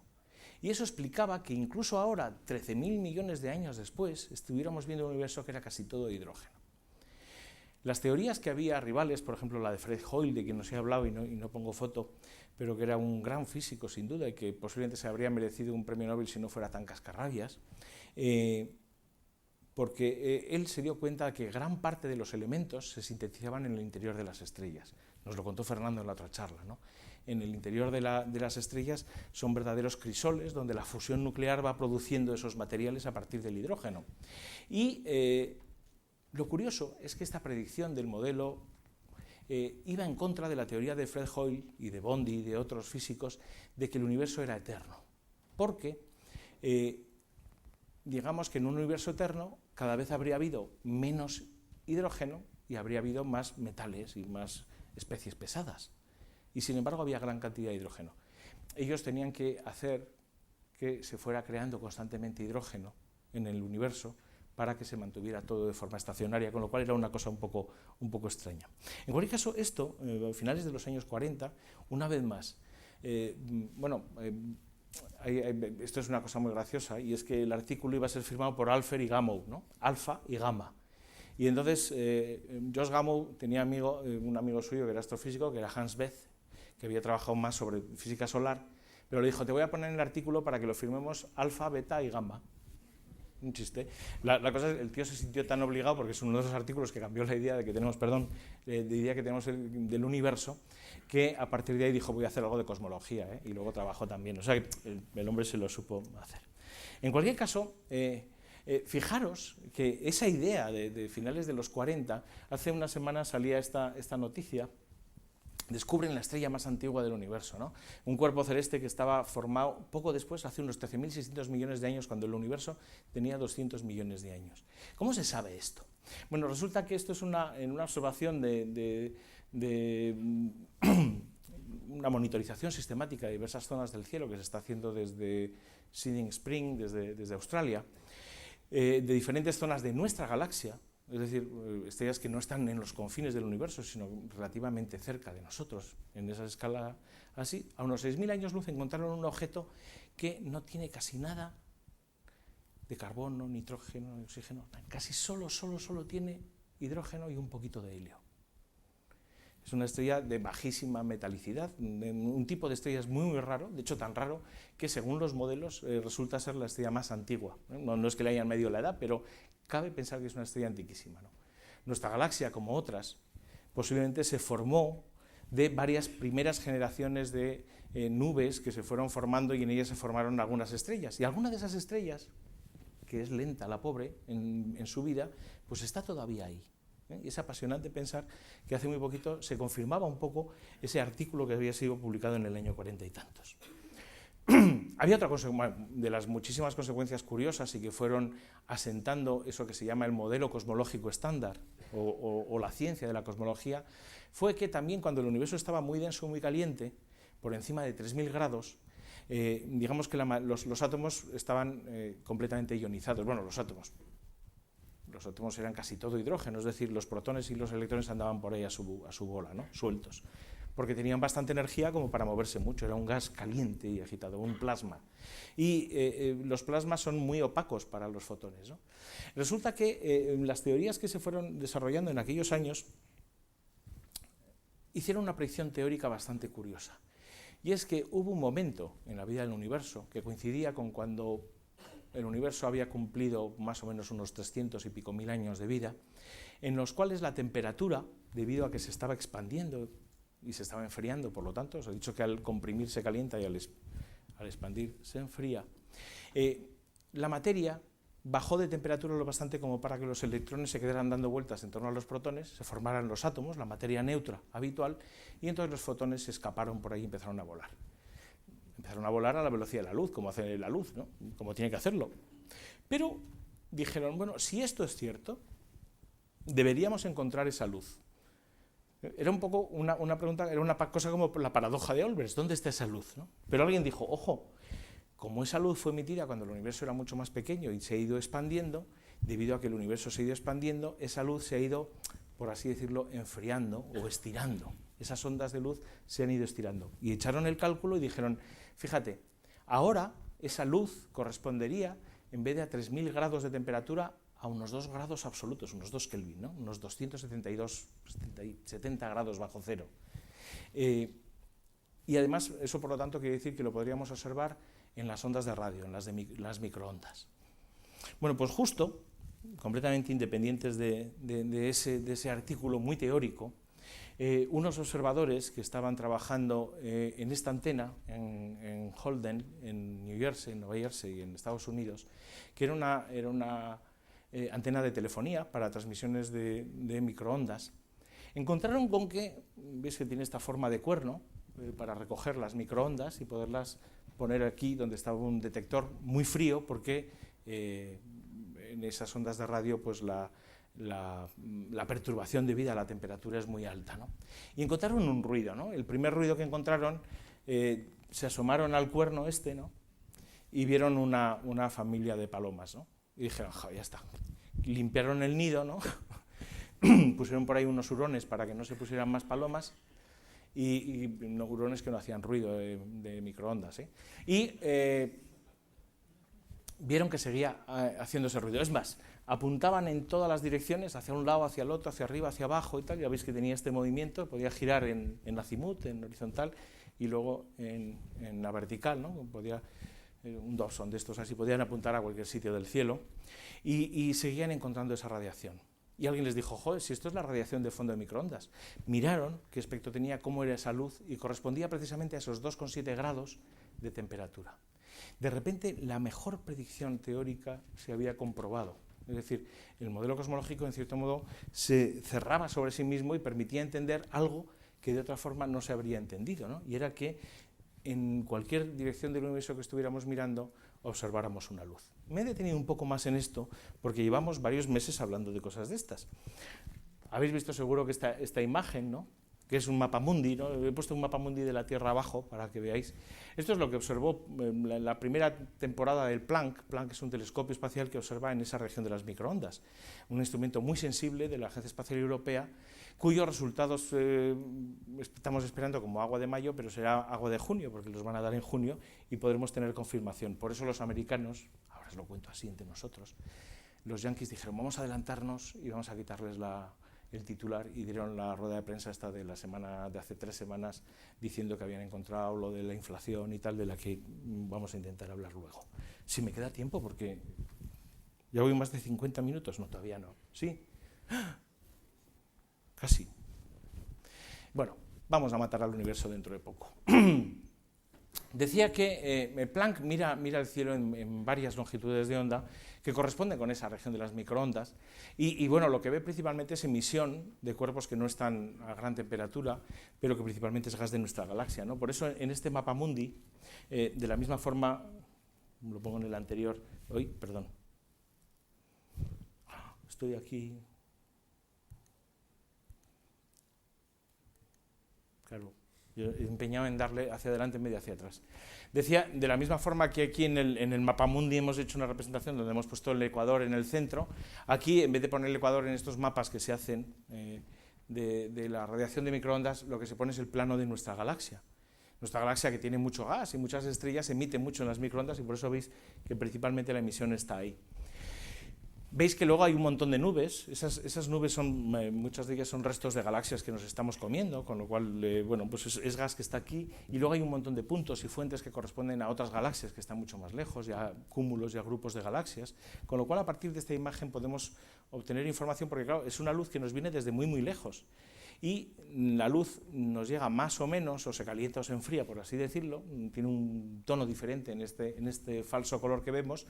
Y eso explicaba que incluso ahora, 13.000 millones de años después, estuviéramos viendo un universo que era casi todo hidrógeno. Las teorías que había rivales, por ejemplo la de Fred Hoyle, de quien nos he hablado y no pongo foto, pero que era un gran físico sin duda y que posiblemente se habría merecido un premio Nobel si no fuera tan cascarrabias, porque él se dio cuenta de que gran parte de los elementos se sintetizaban en el interior de las estrellas. Nos lo contó Fernando en la otra charla, ¿no? En el interior de las estrellas son verdaderos crisoles donde la fusión nuclear va produciendo esos materiales a partir del hidrógeno. Y lo curioso es que esta predicción del modelo iba en contra de la teoría de Fred Hoyle y de Bondi y de otros físicos de que el universo era eterno, porque digamos que en un universo eterno cada vez habría habido menos hidrógeno y habría habido más metales y más especies pesadas, y sin embargo había gran cantidad de hidrógeno. Ellos tenían que hacer que se fuera creando constantemente hidrógeno en el universo para que se mantuviera todo de forma estacionaria, con lo cual era una cosa un poco extraña. En cualquier caso, esto, a finales de los años 40, una vez más, esto es una cosa muy graciosa, y es que el artículo iba a ser firmado por Alpher y Gamow, ¿no? Alfa y gamma. Y entonces, Josh Gamow tenía un amigo suyo que era astrofísico, que era Hans Bethe, que había trabajado más sobre física solar, pero le dijo, te voy a poner en el artículo para que lo firmemos alfa, beta y gamma. Un chiste. La cosa es que el tío se sintió tan obligado, porque es uno de esos artículos que cambió la idea de que tenemos, del universo, que a partir de ahí dijo, voy a hacer algo de cosmología, y luego trabajó también. O sea que el hombre se lo supo hacer. En cualquier caso, fijaros que esa idea de finales de los 40, hace unas semanas salía esta noticia. Descubren la estrella más antigua del universo, ¿no? Un cuerpo celeste que estaba formado poco después, hace unos 13.600 millones de años, cuando el universo tenía 200 millones de años. ¿Cómo se sabe esto? Bueno, resulta que esto es una observación de una monitorización sistemática de diversas zonas del cielo que se está haciendo desde Siding Spring, desde Australia, de diferentes zonas de nuestra galaxia. Es decir, estrellas que no están en los confines del universo, sino relativamente cerca de nosotros, en esa escala así. A unos 6.000 años luz encontraron un objeto que no tiene casi nada de carbono, nitrógeno, oxígeno, casi solo tiene hidrógeno y un poquito de helio. Es una estrella de bajísima metalicidad, un tipo de estrella muy raro, de hecho tan raro que según los modelos resulta ser la estrella más antigua. No es que le hayan medido la edad, pero cabe pensar que es una estrella antiquísima, ¿no? Nuestra galaxia, como otras, posiblemente se formó de varias primeras generaciones de nubes que se fueron formando y en ellas se formaron algunas estrellas. Y alguna de esas estrellas, que es lenta la pobre en su vida, pues está todavía ahí. Y es apasionante pensar que hace muy poquito se confirmaba un poco ese artículo que había sido publicado en el año 40 y tantos. Había otra cosa de las muchísimas consecuencias curiosas y que fueron asentando eso que se llama el modelo cosmológico estándar o la ciencia de la cosmología, fue que también cuando el universo estaba muy denso, muy caliente, por encima de 3000 grados, digamos que los átomos estaban completamente ionizados. Bueno, los átomos eran casi todo hidrógeno, es decir, los protones y los electrones andaban por ahí a su bola, ¿no? Sueltos, porque tenían bastante energía como para moverse mucho, era un gas caliente y agitado, un plasma. Y los plasmas son muy opacos para los fotones, ¿no? Resulta que las teorías que se fueron desarrollando en aquellos años hicieron una predicción teórica bastante curiosa. Y es que hubo un momento en la vida del universo que coincidía con cuando el universo había cumplido más o menos unos 300 y pico mil años de vida, en los cuales la temperatura, debido a que se estaba expandiendo y se estaba enfriando, por lo tanto, os he dicho que al comprimir se calienta y al expandir se enfría, la materia bajó de temperatura lo bastante como para que los electrones se quedaran dando vueltas en torno a los protones, se formaran los átomos, la materia neutra habitual, y entonces los fotones se escaparon por ahí y empezaron a volar. Empezaron a volar a la velocidad de la luz, como hace la luz, ¿no? Como tiene que hacerlo. Pero dijeron, bueno, si esto es cierto, deberíamos encontrar esa luz. Era un poco una pregunta, era una cosa como la paradoja de Olbers, ¿dónde está esa luz, ¿no? Pero alguien dijo, ojo, como esa luz fue emitida cuando el universo era mucho más pequeño y se ha ido expandiendo, debido a que el universo se ha ido expandiendo, esa luz se ha ido, por así decirlo, enfriando o estirando. Esas ondas de luz se han ido estirando. Y echaron el cálculo y dijeron, fíjate, ahora esa luz correspondería, en vez de a 3000 grados de temperatura, a unos 2 grados absolutos, unos 2 Kelvin, ¿no? Unos 272, 70 grados bajo cero. Y además, eso por lo tanto quiere decir que lo podríamos observar en las ondas de radio, en las microondas. Bueno, pues justo, completamente independientes de ese artículo muy teórico, unos observadores que estaban trabajando en esta antena en Holden, en New Jersey, en Nueva Jersey, en Estados Unidos, que era una antena de telefonía para transmisiones de microondas, encontraron con que, veis que tiene esta forma de cuerno para recoger las microondas y poderlas poner aquí donde estaba un detector muy frío, porque en esas ondas de radio pues la perturbación debida a la temperatura es muy alta, ¿no? Y encontraron un ruido, ¿no? El primer ruido que encontraron, se asomaron al cuerno este, ¿no? Y vieron una familia de palomas, ¿no? Y dijeron, ya está. Limpiaron el nido, ¿no? Pusieron por ahí unos hurones para que no se pusieran más palomas, y hurones que no hacían ruido de microondas, ¿eh? Y vieron que seguía haciendo ese ruido. Es más, apuntaban en todas las direcciones, hacia un lado, hacia el otro, hacia arriba, hacia abajo y tal. Ya veis que tenía este movimiento, podía girar en azimut, en horizontal, y luego en la vertical, ¿no? Podía, un Dobson de estos así, podían apuntar a cualquier sitio del cielo, y seguían encontrando esa radiación. Y alguien les dijo, joder, si esto es la radiación de fondo de microondas. Miraron qué espectro tenía, cómo era esa luz, y correspondía precisamente a esos 2,7 grados de temperatura. De repente, la mejor predicción teórica se había comprobado. Es decir, el modelo cosmológico, en cierto modo, se cerraba sobre sí mismo y permitía entender algo que de otra forma no se habría entendido, ¿no? Y era que en cualquier dirección del universo que estuviéramos mirando, observáramos una luz. Me he detenido un poco más en esto porque llevamos varios meses hablando de cosas de estas. Habéis visto seguro que esta imagen, ¿no? Que es un mapamundi, ¿no? He puesto un mapamundi de la Tierra abajo para que veáis. Esto es lo que observó la primera temporada del Planck. Planck es un telescopio espacial que observa en esa región de las microondas, un instrumento muy sensible de la Agencia Espacial Europea, cuyos resultados estamos esperando como agua de mayo, pero será agua de junio, porque los van a dar en junio y podremos tener confirmación. Por eso los americanos, ahora os lo cuento así entre nosotros, los yanquis dijeron, vamos a adelantarnos y vamos a quitarles el titular, y dieron la rueda de prensa esta de hace 3 semanas diciendo que habían encontrado lo de la inflación y tal, de la que vamos a intentar hablar luego. Si me queda tiempo, porque ya voy más de 50 minutos, no, todavía no. ¿Sí? Casi. Bueno, vamos a matar al universo dentro de poco. Decía que Planck mira el cielo en varias longitudes de onda que corresponden con esa región de las microondas y bueno, lo que ve principalmente es emisión de cuerpos que no están a gran temperatura, pero que principalmente es gas de nuestra galaxia, ¿no? Por eso en este mapa mundi, de la misma forma, lo pongo en el anterior, perdón, estoy aquí, claro. Yo he empeñado en darle hacia adelante en vez de hacia atrás. Decía, de la misma forma que aquí en el mapamundi hemos hecho una representación donde hemos puesto el ecuador en el centro, aquí en vez de poner el ecuador en estos mapas que se hacen de la radiación de microondas, lo que se pone es el plano de nuestra galaxia. Nuestra galaxia, que tiene mucho gas y muchas estrellas, emite mucho en las microondas y por eso veis que principalmente la emisión está ahí. Veis que luego hay un montón de nubes, esas nubes muchas de ellas son restos de galaxias que nos estamos comiendo, con lo cual, bueno, pues es gas que está aquí, y luego hay un montón de puntos y fuentes que corresponden a otras galaxias que están mucho más lejos, ya cúmulos, ya grupos de galaxias, con lo cual a partir de esta imagen podemos obtener información, porque claro, es una luz que nos viene desde muy muy lejos, y la luz nos llega más o menos, o se calienta o se enfría, por así decirlo, tiene un tono diferente en este falso color que vemos,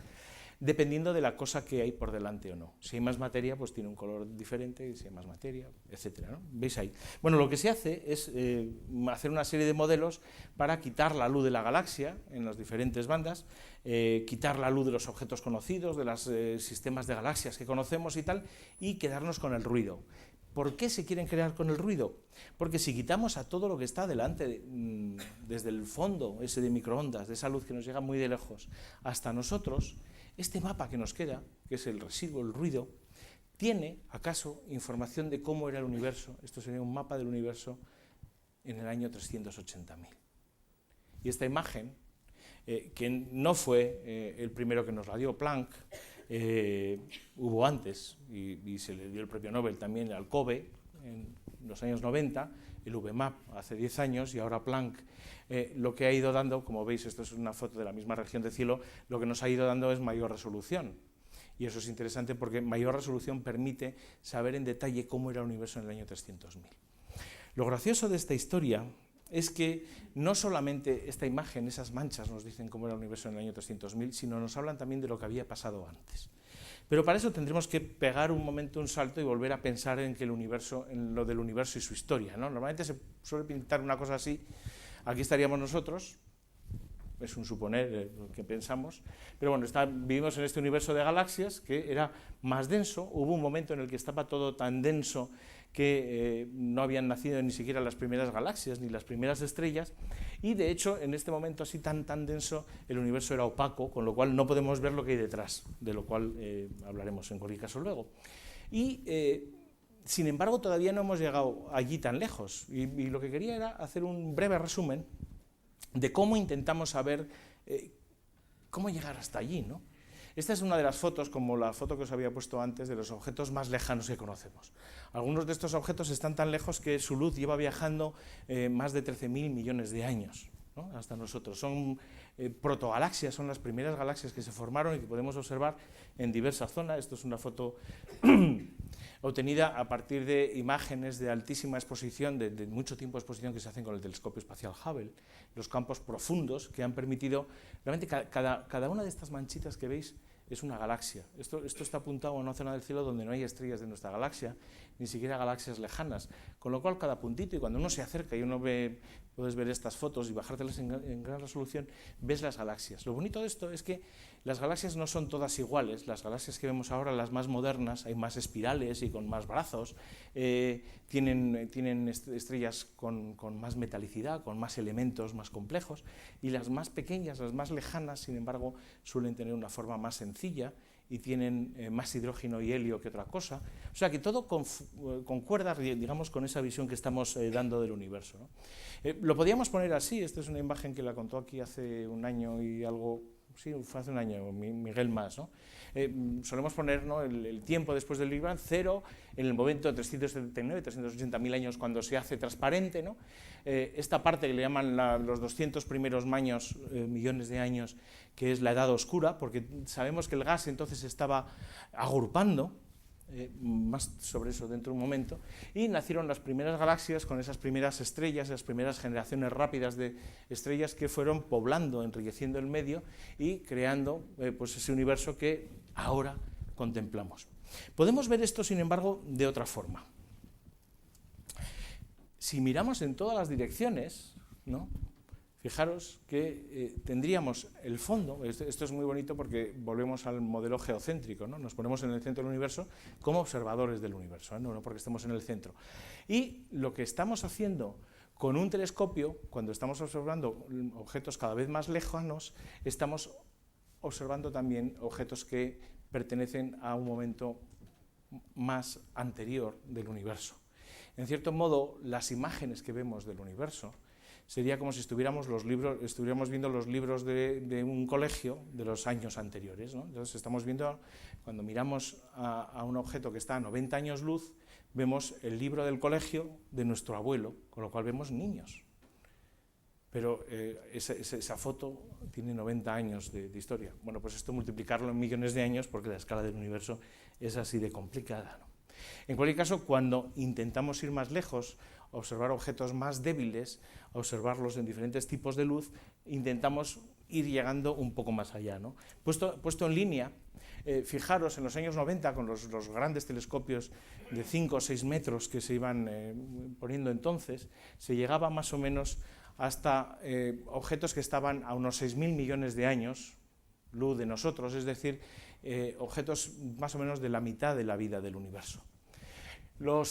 dependiendo de la cosa que hay por delante o no. Si hay más materia, pues tiene un color diferente, y si hay más materia, etcétera, ¿no? ¿Veis ahí? Bueno, lo que se hace es hacer una serie de modelos para quitar la luz de la galaxia en las diferentes bandas, quitar la luz de los objetos conocidos, de los sistemas de galaxias que conocemos y tal, y quedarnos con el ruido. ¿Por qué se quieren crear con el ruido? Porque si quitamos a todo lo que está delante, desde el fondo ese de microondas, de esa luz que nos llega muy de lejos, hasta nosotros, este mapa que nos queda, que es el residuo, el ruido, ¿tiene acaso información de cómo era el universo? Esto sería un mapa del universo en el año 380.000. Y esta imagen, que no fue el primero que nos la dio Planck, hubo antes, y se le dio el premio Nobel también al COBE en los años 90, el VMAP hace 10 años, y ahora Planck, lo que ha ido dando, como veis, esto es una foto de la misma región de cielo, lo que nos ha ido dando es mayor resolución. Y eso es interesante porque mayor resolución permite saber en detalle cómo era el universo en el año 300.000. Lo gracioso de esta historia es que no solamente esta imagen, esas manchas nos dicen cómo era el universo en el año 300.000, sino nos hablan también de lo que había pasado antes. Pero para eso tendremos que pegar un momento, un salto y volver a pensar en lo del universo y su historia, ¿no? Normalmente se suele pintar una cosa así. Aquí estaríamos nosotros, es un suponer que pensamos, pero bueno, vivimos en este universo de galaxias que era más denso. Hubo un momento en el que estaba todo tan denso que no habían nacido ni siquiera las primeras galaxias ni las primeras estrellas, y de hecho en este momento así tan denso el universo era opaco, con lo cual no podemos ver lo que hay detrás, de lo cual hablaremos en cualquier caso luego. Y sin embargo todavía no hemos llegado allí tan lejos, y lo que quería era hacer un breve resumen de cómo intentamos saber cómo llegar hasta allí, ¿no? Esta es una de las fotos, como la foto que os había puesto antes, de los objetos más lejanos que conocemos. Algunos de estos objetos están tan lejos que su luz lleva viajando más de 13.000 millones de años, ¿no? Hasta nosotros. Son protogalaxias, son las primeras galaxias que se formaron y que podemos observar en diversas zonas. Esto es una foto obtenida a partir de imágenes de altísima exposición, de mucho tiempo de exposición que se hacen con el telescopio espacial Hubble, los campos profundos que han permitido, realmente cada una de estas manchitas que veis es una galaxia. Esto está apuntado a una zona del cielo donde no hay estrellas de nuestra galaxia, ni siquiera galaxias lejanas, con lo cual cada puntito, y cuando uno se acerca y puedes ver estas fotos y bajártelas en gran resolución, ves las galaxias. Lo bonito de esto es que las galaxias no son todas iguales. Las galaxias que vemos ahora, las más modernas, hay más espirales y con más brazos, tienen estrellas con más metalicidad, con más elementos más complejos, y las más pequeñas, las más lejanas, sin embargo, suelen tener una forma más sencilla y tienen más hidrógeno y helio que otra cosa. O sea que todo concuerda, digamos, con esa visión que estamos dando del universo, ¿no? Lo podíamos poner así. Esta es una imagen que la contó aquí hace un año y algo. Sí, fue hace un año, Miguel Mas, ¿no? Solemos poner, ¿no?, el tiempo después del Big Bang, 0, en el momento de 379, 380.000 años, cuando se hace transparente, ¿no? Esta parte que le llaman los 200 primeros millones de años, que es la edad oscura, porque sabemos que el gas entonces se estaba agrupando, más sobre eso dentro de un momento, y nacieron las primeras galaxias con esas primeras estrellas, las primeras generaciones rápidas de estrellas que fueron poblando, enriqueciendo el medio y creando pues ese universo que ahora contemplamos. Podemos ver esto, sin embargo, de otra forma. Si miramos en todas las direcciones, ¿no?, fijaros que tendríamos el fondo, esto es muy bonito porque volvemos al modelo geocéntrico, ¿no? Nos ponemos en el centro del universo como observadores del universo, no porque estemos en el centro. Y lo que estamos haciendo con un telescopio, cuando estamos observando objetos cada vez más lejanos, estamos observando también objetos que pertenecen a un momento más anterior del universo. En cierto modo, las imágenes que vemos del universo sería como si estuviéramos viendo los libros de un colegio de los años anteriores, ¿no? Entonces estamos viendo, cuando miramos a un objeto que está a 90 años luz, vemos el libro del colegio de nuestro abuelo, con lo cual vemos niños. Pero esa foto tiene 90 años de historia. Bueno, pues esto multiplicarlo en millones de años, porque la escala del universo es así de complicada, ¿no? En cualquier caso, cuando intentamos ir más lejos, observar objetos más débiles, observarlos en diferentes tipos de luz, intentamos ir llegando un poco más allá, ¿no? Puesto en línea, fijaros, en los años 90, con los grandes telescopios de 5 o 6 metros que se iban poniendo entonces, se llegaba más o menos hasta objetos que estaban a unos 6.000 millones de años luz de nosotros, es decir, objetos más o menos de la mitad de la vida del universo. El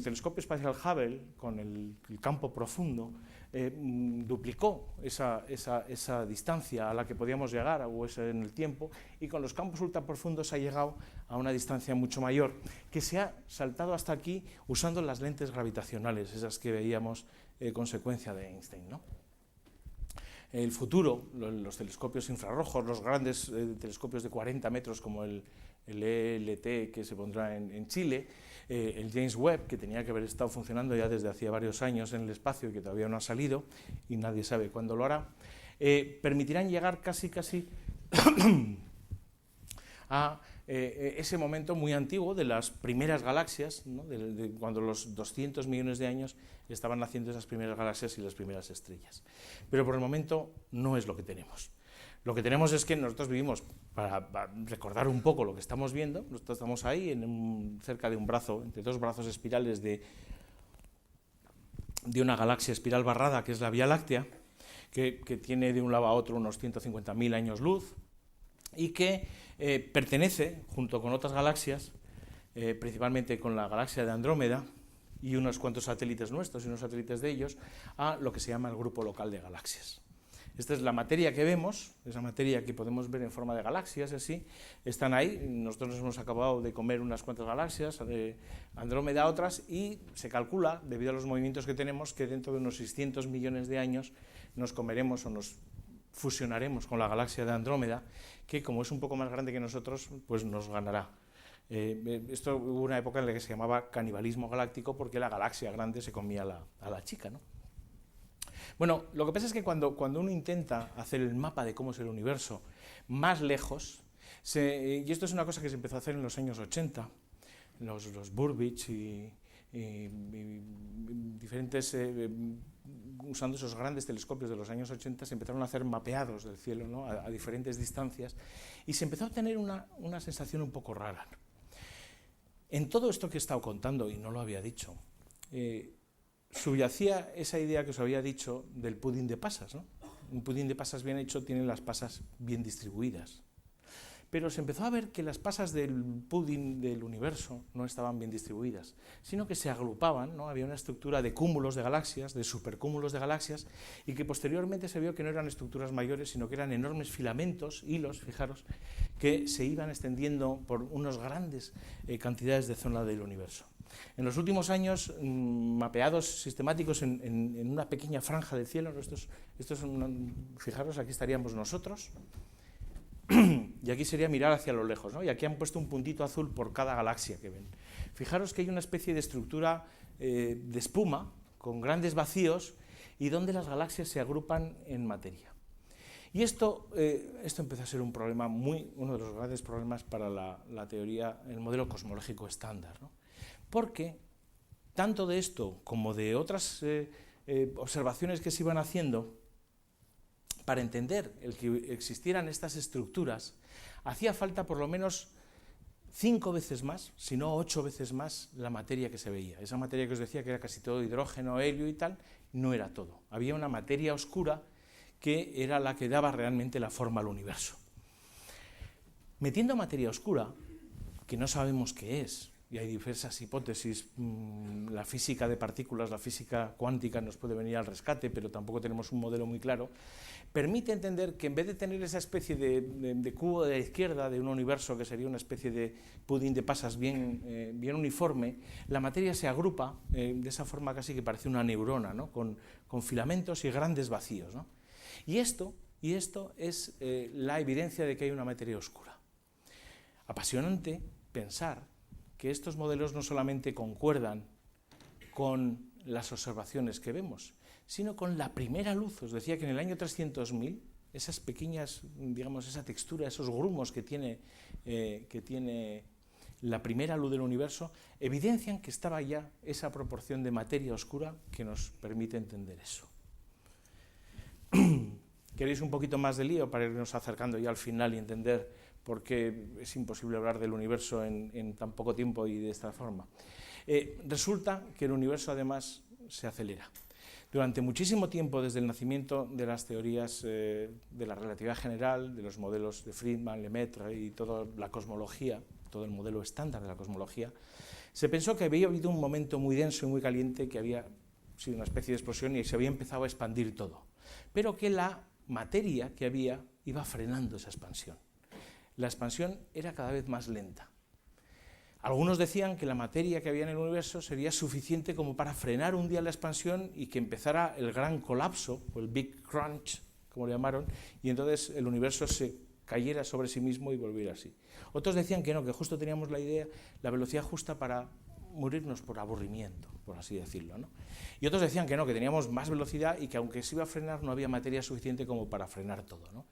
telescopio espacial Hubble, con el campo profundo, duplicó esa distancia a la que podíamos llegar en el tiempo, y con los campos ultraprofundos ha llegado a una distancia mucho mayor, que se ha saltado hasta aquí usando las lentes gravitacionales, esas que veíamos consecuencia de Einstein, ¿no? El futuro, los telescopios infrarrojos, los grandes telescopios de 40 metros como el ELT que se pondrá en Chile, el James Webb, que tenía que haber estado funcionando ya desde hacía varios años en el espacio y que todavía no ha salido y nadie sabe cuándo lo hará, permitirán llegar casi a ese momento muy antiguo de las primeras galaxias, ¿no?, de cuando los 200 millones de años estaban naciendo esas primeras galaxias y las primeras estrellas. Pero por el momento no es lo que tenemos. Lo que tenemos es que nosotros vivimos, para recordar un poco lo que estamos viendo, nosotros estamos ahí cerca de un brazo, entre dos brazos espirales de una galaxia espiral barrada que es la Vía Láctea, que tiene de un lado a otro unos 150.000 años luz y que pertenece, junto con otras galaxias, principalmente con la galaxia de Andrómeda y unos cuantos satélites nuestros y unos satélites de ellos, a lo que se llama el grupo local de galaxias. Esta es la materia que vemos, esa materia que podemos ver en forma de galaxias, así, están ahí. Nosotros nos hemos acabado de comer unas cuantas galaxias, Andrómeda otras, y se calcula, debido a los movimientos que tenemos, que dentro de unos 600 millones de años nos comeremos o nos fusionaremos con la galaxia de Andrómeda, que como es un poco más grande que nosotros, pues nos ganará. Esto hubo una época en la que se llamaba canibalismo galáctico, porque la galaxia grande se comía a la chica, ¿no? Bueno, lo que pasa es que cuando uno intenta hacer el mapa de cómo es el universo más lejos, y esto es una cosa que se empezó a hacer en los años 80, los Burbidge y diferentes, usando esos grandes telescopios de los años 80, se empezaron a hacer mapeados del cielo, ¿no?, a diferentes distancias, y se empezó a tener una sensación un poco rara. En todo esto que he estado contando, y no lo había dicho, subyacía esa idea que os había dicho del pudín de pasas, ¿no? Un pudín de pasas bien hecho tiene las pasas bien distribuidas. Pero se empezó a ver que las pasas del pudín del universo no estaban bien distribuidas, sino que se agrupaban, ¿no? Había una estructura de cúmulos de galaxias, de supercúmulos de galaxias, y que posteriormente se vio que no eran estructuras mayores, sino que eran enormes filamentos, hilos, fijaros, que se iban extendiendo por unas grandes cantidades de zona del universo. En los últimos años, mapeados sistemáticos en una pequeña franja del cielo, fijaros, aquí estaríamos nosotros, y aquí sería mirar hacia lo lejos, ¿no? Y aquí han puesto un puntito azul por cada galaxia que ven. Fijaros que hay una especie de estructura de espuma, con grandes vacíos, y donde las galaxias se agrupan en materia. Y esto empezó a ser un problema uno de los grandes problemas para la teoría, el modelo cosmológico estándar, ¿no? Porque tanto de esto como de otras observaciones que se iban haciendo, para entender el que existieran estas estructuras, hacía falta por lo menos 5 veces más, si no 8 veces más, la materia que se veía. Esa materia que os decía que era casi todo hidrógeno, helio y tal, no era todo. Había una materia oscura que era la que daba realmente la forma al universo. Metiendo materia oscura, que no sabemos qué es, y hay diversas hipótesis, la física de partículas, la física cuántica nos puede venir al rescate, pero tampoco tenemos un modelo muy claro, permite entender que en vez de tener esa especie de cubo de la izquierda de un universo que sería una especie de pudín de pasas bien uniforme, la materia se agrupa de esa forma casi que parece una neurona, ¿no? con filamentos y grandes vacíos, ¿no? Y esto es la evidencia de que hay una materia oscura. Apasionante pensar que estos modelos no solamente concuerdan con las observaciones que vemos, sino con la primera luz. Os decía que en el año 300.000, esas pequeñas, digamos, esa textura, esos grumos que tiene la primera luz del universo, evidencian que estaba ya esa proporción de materia oscura que nos permite entender eso. ¿Queréis un poquito más de lío para irnos acercando ya al final y entender por qué es imposible hablar del universo en tan poco tiempo y de esta forma? Resulta que el universo además se acelera. Durante muchísimo tiempo, desde el nacimiento de las teorías de la relatividad general, de los modelos de Friedman, Lemaitre y toda la cosmología, todo el modelo estándar de la cosmología, se pensó que había habido un momento muy denso y muy caliente, que había sido una especie de explosión y se había empezado a expandir todo, pero que la materia que había iba frenando esa expansión. La expansión era cada vez más lenta. Algunos decían que la materia que había en el universo sería suficiente como para frenar un día la expansión y que empezara el gran colapso, o el Big Crunch, como le llamaron, y entonces el universo se cayera sobre sí mismo y volviera así. Otros decían que no, que justo teníamos la velocidad justa para morirnos por aburrimiento, por así decirlo, ¿no? Y otros decían que no, que teníamos más velocidad y que aunque se iba a frenar no había materia suficiente como para frenar todo, ¿no?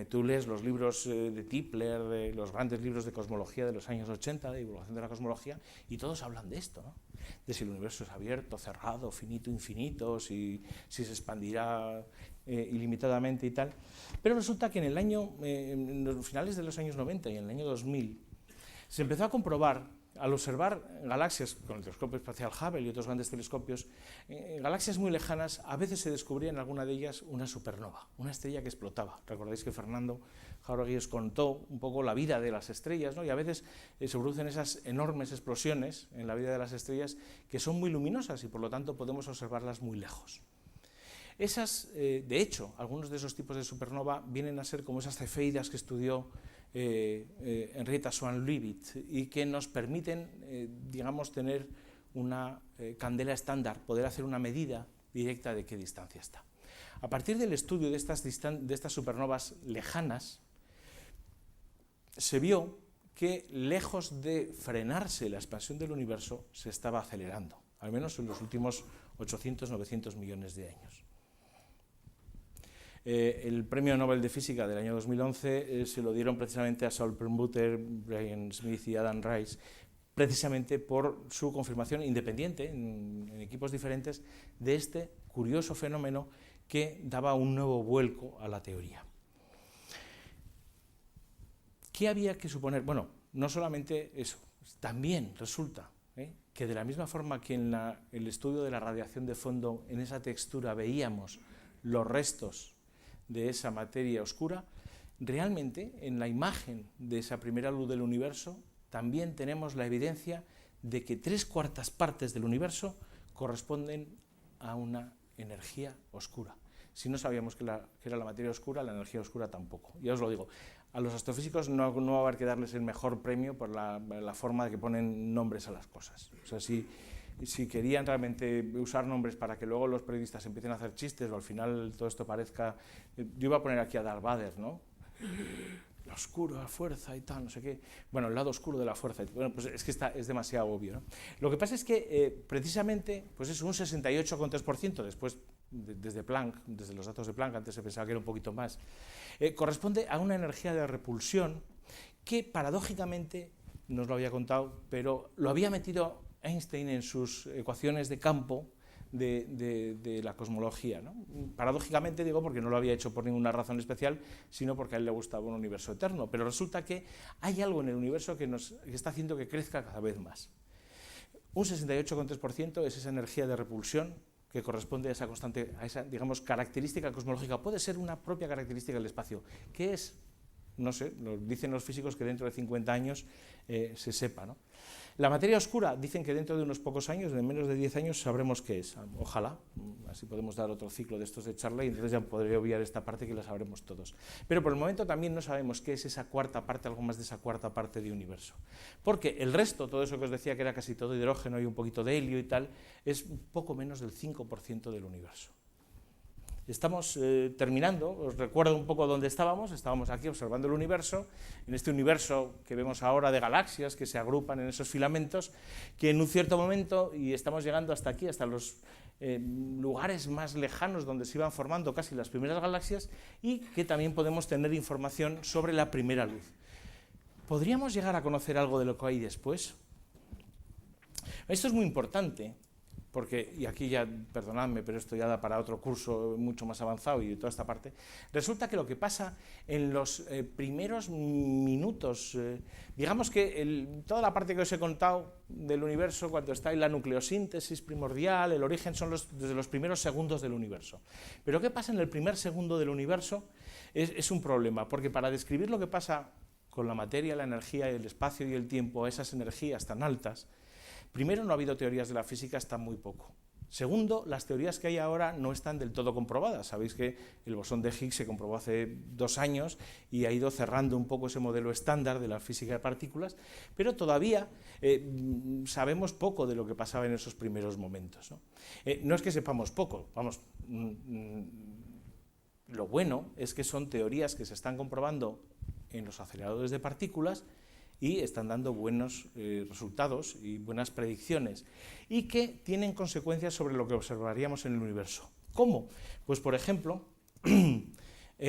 Tú lees los libros de Tipler, de los grandes libros de cosmología de los años 80, de divulgación de la cosmología, y todos hablan de esto, ¿no? De si el universo es abierto, cerrado, finito, infinito, si se expandirá ilimitadamente y tal. Pero resulta que en los finales de los años 90 y en el año 2000 se empezó a comprobar, al observar galaxias con el telescopio espacial Hubble y otros grandes telescopios, galaxias muy lejanas, a veces se descubría en alguna de ellas una supernova, una estrella que explotaba. Recordáis que Fernando Jauregui os contó un poco la vida de las estrellas, ¿no? Y a veces se producen esas enormes explosiones en la vida de las estrellas que son muy luminosas y por lo tanto podemos observarlas muy lejos. De hecho, algunos de esos tipos de supernova vienen a ser como esas cefeidas que estudió Henrietta Swan-Leavitt y que nos permiten, digamos, tener una candela estándar, poder hacer una medida directa de qué distancia está. A partir del estudio de estas supernovas lejanas, se vio que lejos de frenarse la expansión del universo, se estaba acelerando, al menos en los últimos 800-900 millones de años. El premio Nobel de Física del año 2011 se lo dieron precisamente a Saul Perlmutter, Brian Smith y Adam Rice, precisamente por su confirmación independiente en equipos diferentes de este curioso fenómeno que daba un nuevo vuelco a la teoría. ¿Qué había que suponer? Bueno, no solamente eso, también resulta que de la misma forma que en el estudio de la radiación de fondo, en esa textura veíamos los restos de esa materia oscura, realmente en la imagen de esa primera luz del universo también tenemos la evidencia de que 3/4 partes del universo corresponden a una energía oscura. Si no sabíamos que era la materia oscura, la energía oscura tampoco. Ya os lo digo, a los astrofísicos no va a haber que darles el mejor premio por la forma de que ponen nombres a las cosas. O sea, si querían realmente usar nombres para que luego los periodistas empiecen a hacer chistes o al final todo esto parezca... Yo iba a poner aquí a Darth Vader, ¿no? Lo oscuro, la fuerza y tal, no sé qué. Bueno, el lado oscuro de la fuerza. Bueno, pues es que es demasiado obvio, ¿no? Lo que pasa es que precisamente, pues es un 68,3%, después desde Planck, desde los datos de Planck, antes se pensaba que era un poquito más, corresponde a una energía de repulsión que paradójicamente, no os lo había contado, pero lo había metido Einstein en sus ecuaciones de campo de la cosmología, ¿no? Paradójicamente digo porque no lo había hecho por ninguna razón especial, sino porque a él le gustaba un universo eterno, pero resulta que hay algo en el universo que está haciendo que crezca cada vez más. Un 68,3% es esa energía de repulsión que corresponde a esa constante, a esa, digamos, característica cosmológica. Puede ser una propia característica del espacio. ¿Qué es? No sé, lo dicen los físicos que dentro de 50 años se sepa, ¿no? La materia oscura, dicen que dentro de unos pocos años, de menos de 10 años, sabremos qué es. Ojalá, así podemos dar otro ciclo de estos de charla y entonces ya podré obviar esta parte que la sabremos todos. Pero por el momento también no sabemos qué es esa cuarta parte, algo más de esa cuarta parte de universo. Porque el resto, todo eso que os decía que era casi todo hidrógeno y un poquito de helio y tal, es poco menos del 5% del universo. Estamos terminando, os recuerdo un poco dónde estábamos aquí observando el universo, en este universo que vemos ahora de galaxias que se agrupan en esos filamentos, que en un cierto momento, y estamos llegando hasta aquí, hasta los lugares más lejanos donde se iban formando casi las primeras galaxias, y que también podemos tener información sobre la primera luz. ¿Podríamos llegar a conocer algo de lo que hay después? Esto es muy importante, porque, y aquí ya, perdonadme, pero esto ya da para otro curso mucho más avanzado y de toda esta parte, resulta que lo que pasa en los primeros minutos, digamos que toda la parte que os he contado del universo, cuando está en la nucleosíntesis primordial, el origen, son desde los primeros segundos del universo. Pero ¿qué pasa en el primer segundo del universo? Es un problema, porque para describir lo que pasa con la materia, la energía, el espacio y el tiempo, esas energías tan altas, primero, no ha habido teorías de la física hasta muy poco. Segundo, las teorías que hay ahora no están del todo comprobadas. Sabéis que el bosón de Higgs se comprobó hace 2 años y ha ido cerrando un poco ese modelo estándar de la física de partículas, pero todavía sabemos poco de lo que pasaba en esos primeros momentos, ¿no? No es que sepamos poco, vamos, lo bueno es que son teorías que se están comprobando en los aceleradores de partículas y están dando buenos resultados y buenas predicciones, y que tienen consecuencias sobre lo que observaríamos en el universo. ¿Cómo? Pues, por ejemplo,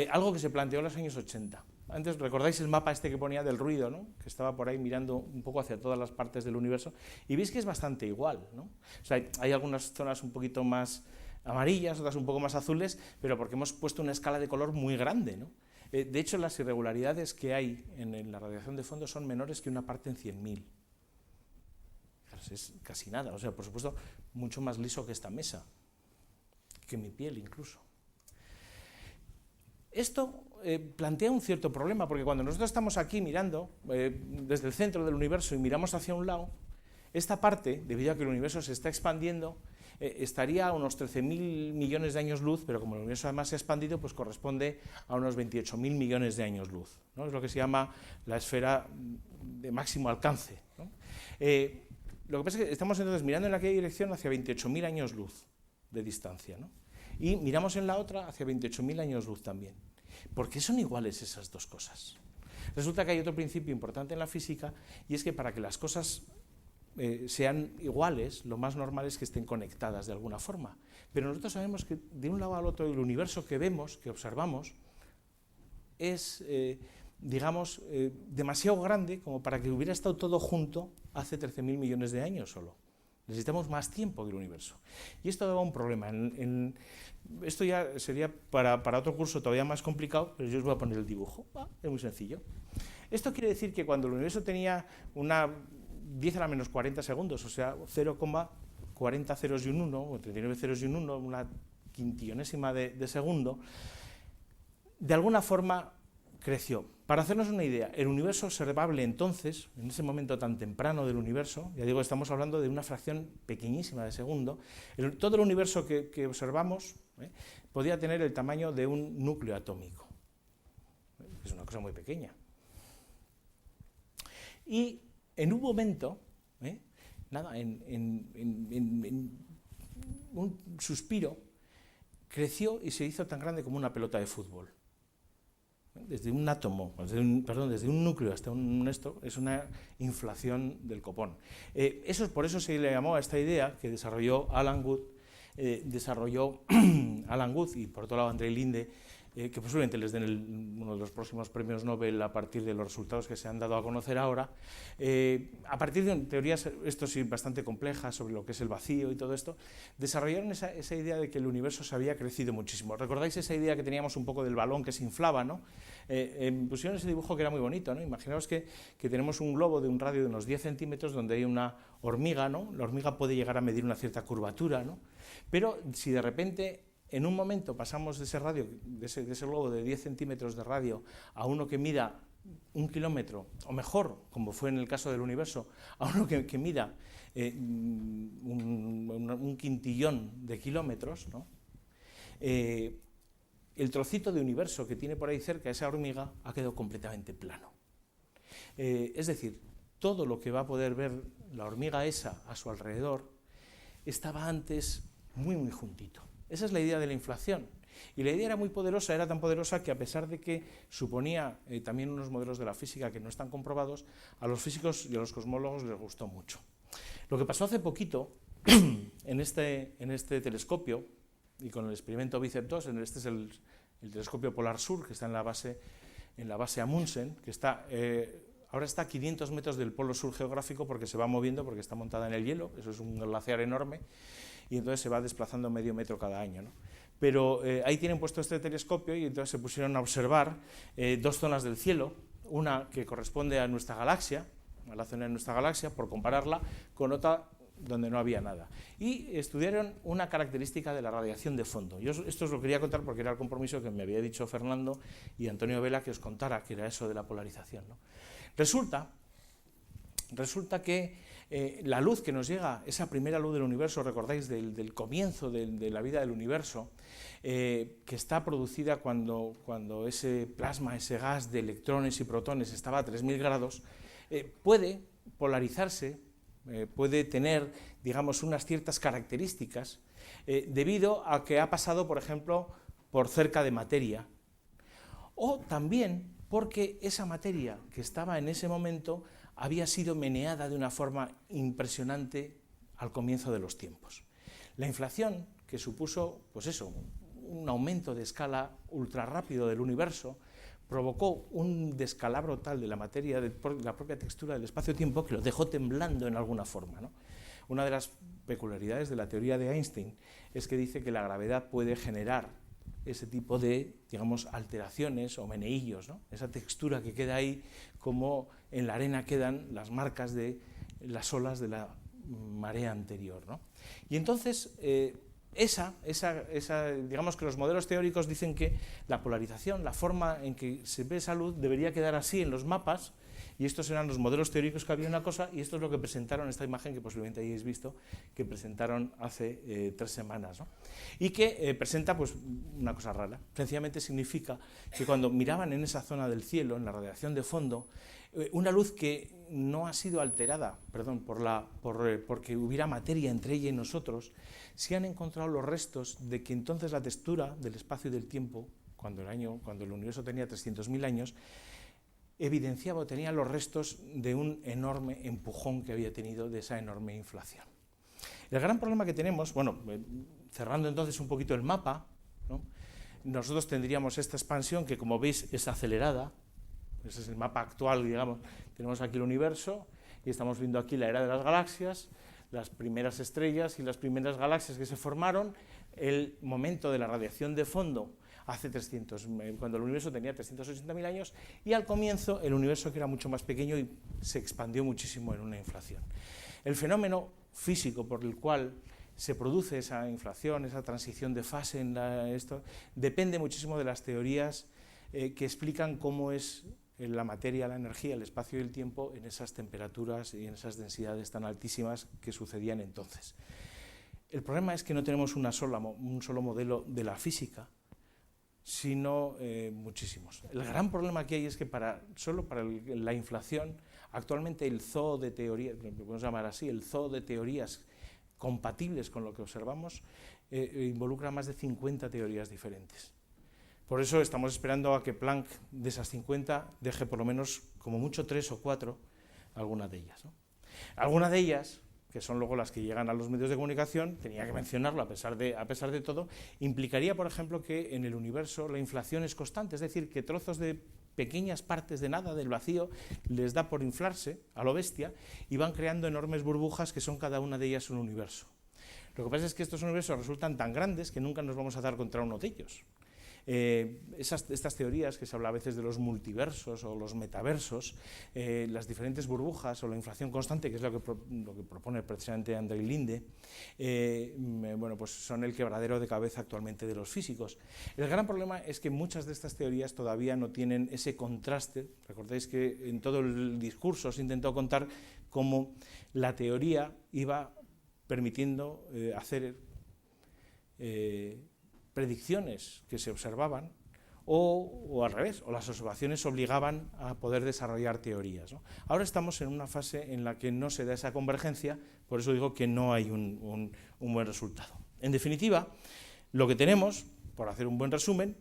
algo que se planteó en los años 80. Antes, ¿recordáis el mapa este que ponía del ruido, ¿no? Que estaba por ahí mirando un poco hacia todas las partes del universo, y veis que es bastante igual, ¿no? O sea, hay algunas zonas un poquito más amarillas, otras un poco más azules, pero porque hemos puesto una escala de color muy grande, ¿no? De hecho, las irregularidades que hay en la radiación de fondo son menores que una parte en 100.000. Es casi nada, o sea, por supuesto, mucho más liso que esta mesa, que mi piel incluso. Esto plantea un cierto problema, porque cuando nosotros estamos aquí mirando desde el centro del universo y miramos hacia un lado, esta parte, debido a que el universo se está expandiendo, estaría a unos 13.000 millones de años luz, pero como el universo además se ha expandido, pues corresponde a unos 28.000 millones de años luz, ¿no? Es lo que se llama la esfera de máximo alcance, ¿no? Lo que pasa es que estamos entonces mirando en aquella dirección hacia 28.000 años luz de distancia, ¿no? Y miramos en la otra hacia 28.000 años luz también. ¿Por qué son iguales esas dos cosas? Resulta que hay otro principio importante en la física, y es que para que las cosas sean iguales, lo más normal es que estén conectadas de alguna forma. Pero nosotros sabemos que de un lado al otro el universo que vemos, que observamos, es, digamos, demasiado grande como para que hubiera estado todo junto hace 13.000 millones de años solo. Necesitamos más tiempo que el universo. Y esto daba un problema. Esto ya sería para otro curso todavía más complicado, pero yo os voy a poner el dibujo. Es muy sencillo. Esto quiere decir que cuando el universo tenía una 10 a la menos 40 segundos, o sea, 0,40 ceros y un 1, o 39 ceros y un 1, una quintillonésima de segundo, de alguna forma creció. Para hacernos una idea, el universo observable entonces, en ese momento tan temprano del universo, ya digo, estamos hablando de una fracción pequeñísima de segundo, todo el universo que observamos podía tener el tamaño de un núcleo atómico. Es una cosa muy pequeña. Y en un momento, en un suspiro, creció y se hizo tan grande como una pelota de fútbol. Desde un átomo, desde un núcleo hasta esto, es una inflación del copón. Por eso se le llamó a esta idea que desarrolló Alan Guth, desarrolló Alan Guth y por otro lado André Linde, que posiblemente les den uno de los próximos premios Nobel a partir de los resultados que se han dado a conocer ahora, a partir de teorías, esto sí, bastante complejas sobre lo que es el vacío y todo esto, desarrollaron esa idea de que el universo se había crecido muchísimo. ¿Recordáis esa idea que teníamos un poco del balón que se inflaba, ¿no? Pusieron ese dibujo que era muy bonito, ¿no? Imaginaos que tenemos un globo de un radio de unos 10 centímetros donde hay una hormiga, ¿no? La hormiga puede llegar a medir una cierta curvatura, ¿no? Pero si de repente en un momento pasamos de ese radio, de ese globo de 10 centímetros de radio a uno que mida 1 kilómetro, o mejor, como fue en el caso del universo, a uno que mida un quintillón de kilómetros, ¿no? El trocito de universo que tiene por ahí cerca esa hormiga ha quedado completamente plano. Es decir, todo lo que va a poder ver la hormiga esa a su alrededor estaba antes muy, muy juntito. Esa es la idea de la inflación. Y la idea era muy poderosa, era tan poderosa que a pesar de que suponía también unos modelos de la física que no están comprobados, a los físicos y a los cosmólogos les gustó mucho. Lo que pasó hace poquito en este telescopio, y con el experimento BICEP 2, este es el telescopio Polar Sur, que está en la base Amundsen, que está, ahora está a 500 metros del polo sur geográfico porque se va moviendo, porque está montada en el hielo, eso es un glaciar enorme, y entonces se va desplazando medio metro cada año, ¿no? Pero ahí tienen puesto este telescopio y entonces se pusieron a observar dos zonas del cielo, una que corresponde a nuestra galaxia, a la zona de nuestra galaxia, por compararla con otra donde no había nada. Y estudiaron una característica de la radiación de fondo. Yo esto os lo quería contar porque era el compromiso que me había dicho Fernando y Antonio Vela que os contara, que era eso de la polarización, ¿no? Resulta que la luz que nos llega, esa primera luz del universo, recordáis, del comienzo de la vida del universo, que está producida cuando ese plasma, ese gas de electrones y protones estaba a 3000 grados, puede polarizarse, puede tener, digamos, unas ciertas características, debido a que ha pasado, por ejemplo, por cerca de materia, o también porque esa materia que estaba en ese momento había sido meneada de una forma impresionante al comienzo de los tiempos. La inflación, que supuso, pues eso, un aumento de escala ultra rápido del universo, provocó un descalabro tal de la materia, de la propia textura del espacio-tiempo, que lo dejó temblando en alguna forma, ¿no? Una de las peculiaridades de la teoría de Einstein es que dice que la gravedad puede generar ese tipo de, digamos, alteraciones o meneillos, ¿no? Esa textura que queda ahí, como en la arena quedan las marcas de las olas de la marea anterior, ¿no? Y entonces, digamos que los modelos teóricos dicen que la polarización, la forma en que se ve esa luz, debería quedar así en los mapas, y estos eran los modelos teóricos que había una cosa, y esto es lo que presentaron, esta imagen que posiblemente hayáis visto, que presentaron hace 3 semanas, ¿no? Y que presenta pues una cosa rara. Sencillamente significa que cuando miraban en esa zona del cielo, en la radiación de fondo, una luz que no ha sido alterada, porque hubiera materia entre ella y nosotros, se han encontrado los restos de que entonces la textura del espacio y del tiempo, cuando el universo tenía 300.000 años, evidenciaba o tenía los restos de un enorme empujón que había tenido de esa enorme inflación. El gran problema que tenemos, bueno, cerrando entonces un poquito el mapa, ¿no? Nosotros tendríamos esta expansión que, como veis, es acelerada. Ese es el mapa actual, digamos. Tenemos aquí el universo y estamos viendo aquí la era de las galaxias, las primeras estrellas y las primeras galaxias que se formaron, el momento de la radiación de fondo cuando el universo tenía 380.000 años, y al comienzo el universo, que era mucho más pequeño y se expandió muchísimo en una inflación. El fenómeno físico por el cual se produce esa inflación, esa transición de fase depende muchísimo de las teorías que explican cómo es la materia, la energía, el espacio y el tiempo en esas temperaturas y en esas densidades tan altísimas que sucedían entonces. El problema es que no tenemos un solo modelo de la física, sino muchísimos. El gran problema que hay es que solo para la inflación, actualmente el zoo de teorías, lo podemos llamar así, el zoo de teorías compatibles con lo que observamos, involucra más de 50 teorías diferentes. Por eso estamos esperando a que Planck, de esas 50, deje por lo menos, como mucho, 3 o 4, alguna de ellas, ¿no? Alguna de ellas que son luego las que llegan a los medios de comunicación, tenía que mencionarlo a pesar de todo, implicaría, por ejemplo, que en el universo la inflación es constante, es decir, que trozos de pequeñas partes de nada, del vacío, les da por inflarse a lo bestia y van creando enormes burbujas que son cada una de ellas un universo. Lo que pasa es que estos universos resultan tan grandes que nunca nos vamos a dar contra uno de ellos. Estas teorías que se habla a veces de los multiversos o los metaversos, las diferentes burbujas o la inflación constante, que es lo que propone precisamente Andrei Linde, bueno, pues son el quebradero de cabeza actualmente de los físicos. El gran problema es que muchas de estas teorías todavía no tienen ese contraste. Recordáis que en todo el discurso se intentó contar cómo la teoría iba permitiendo hacer predicciones que se observaban o al revés, o las observaciones obligaban a poder desarrollar teorías, ¿no? Ahora estamos en una fase en la que no se da esa convergencia, por eso digo que no hay un buen resultado. En definitiva, lo que tenemos, por hacer un buen resumen,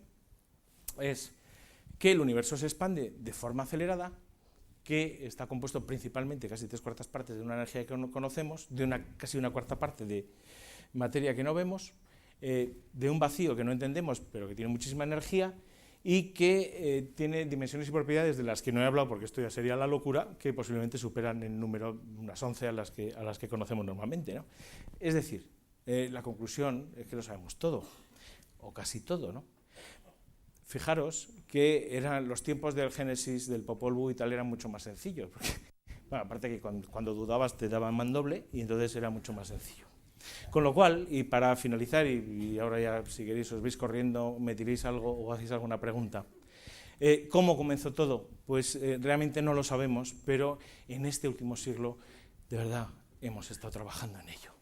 es que el universo se expande de forma acelerada, que está compuesto principalmente, casi 3/4 partes, de una energía que no conocemos, de casi 1/4 parte de materia que no vemos, de un vacío que no entendemos, pero que tiene muchísima energía y que tiene dimensiones y propiedades de las que no he hablado, porque esto ya sería la locura, que posiblemente superan en número unas 11 a las que conocemos normalmente, ¿no? Es decir, la conclusión es que lo sabemos todo, o casi todo, ¿no? Fijaros que eran los tiempos del Génesis, del Popol Vuh y tal, eran mucho más sencillos, porque, bueno, aparte que cuando dudabas te daban mandoble y entonces era mucho más sencillo. Con lo cual, y para finalizar, y ahora ya si queréis os vais corriendo, me tiréis algo o hacéis alguna pregunta, ¿cómo comenzó todo? Pues realmente no lo sabemos, pero en este último siglo, de verdad, hemos estado trabajando en ello.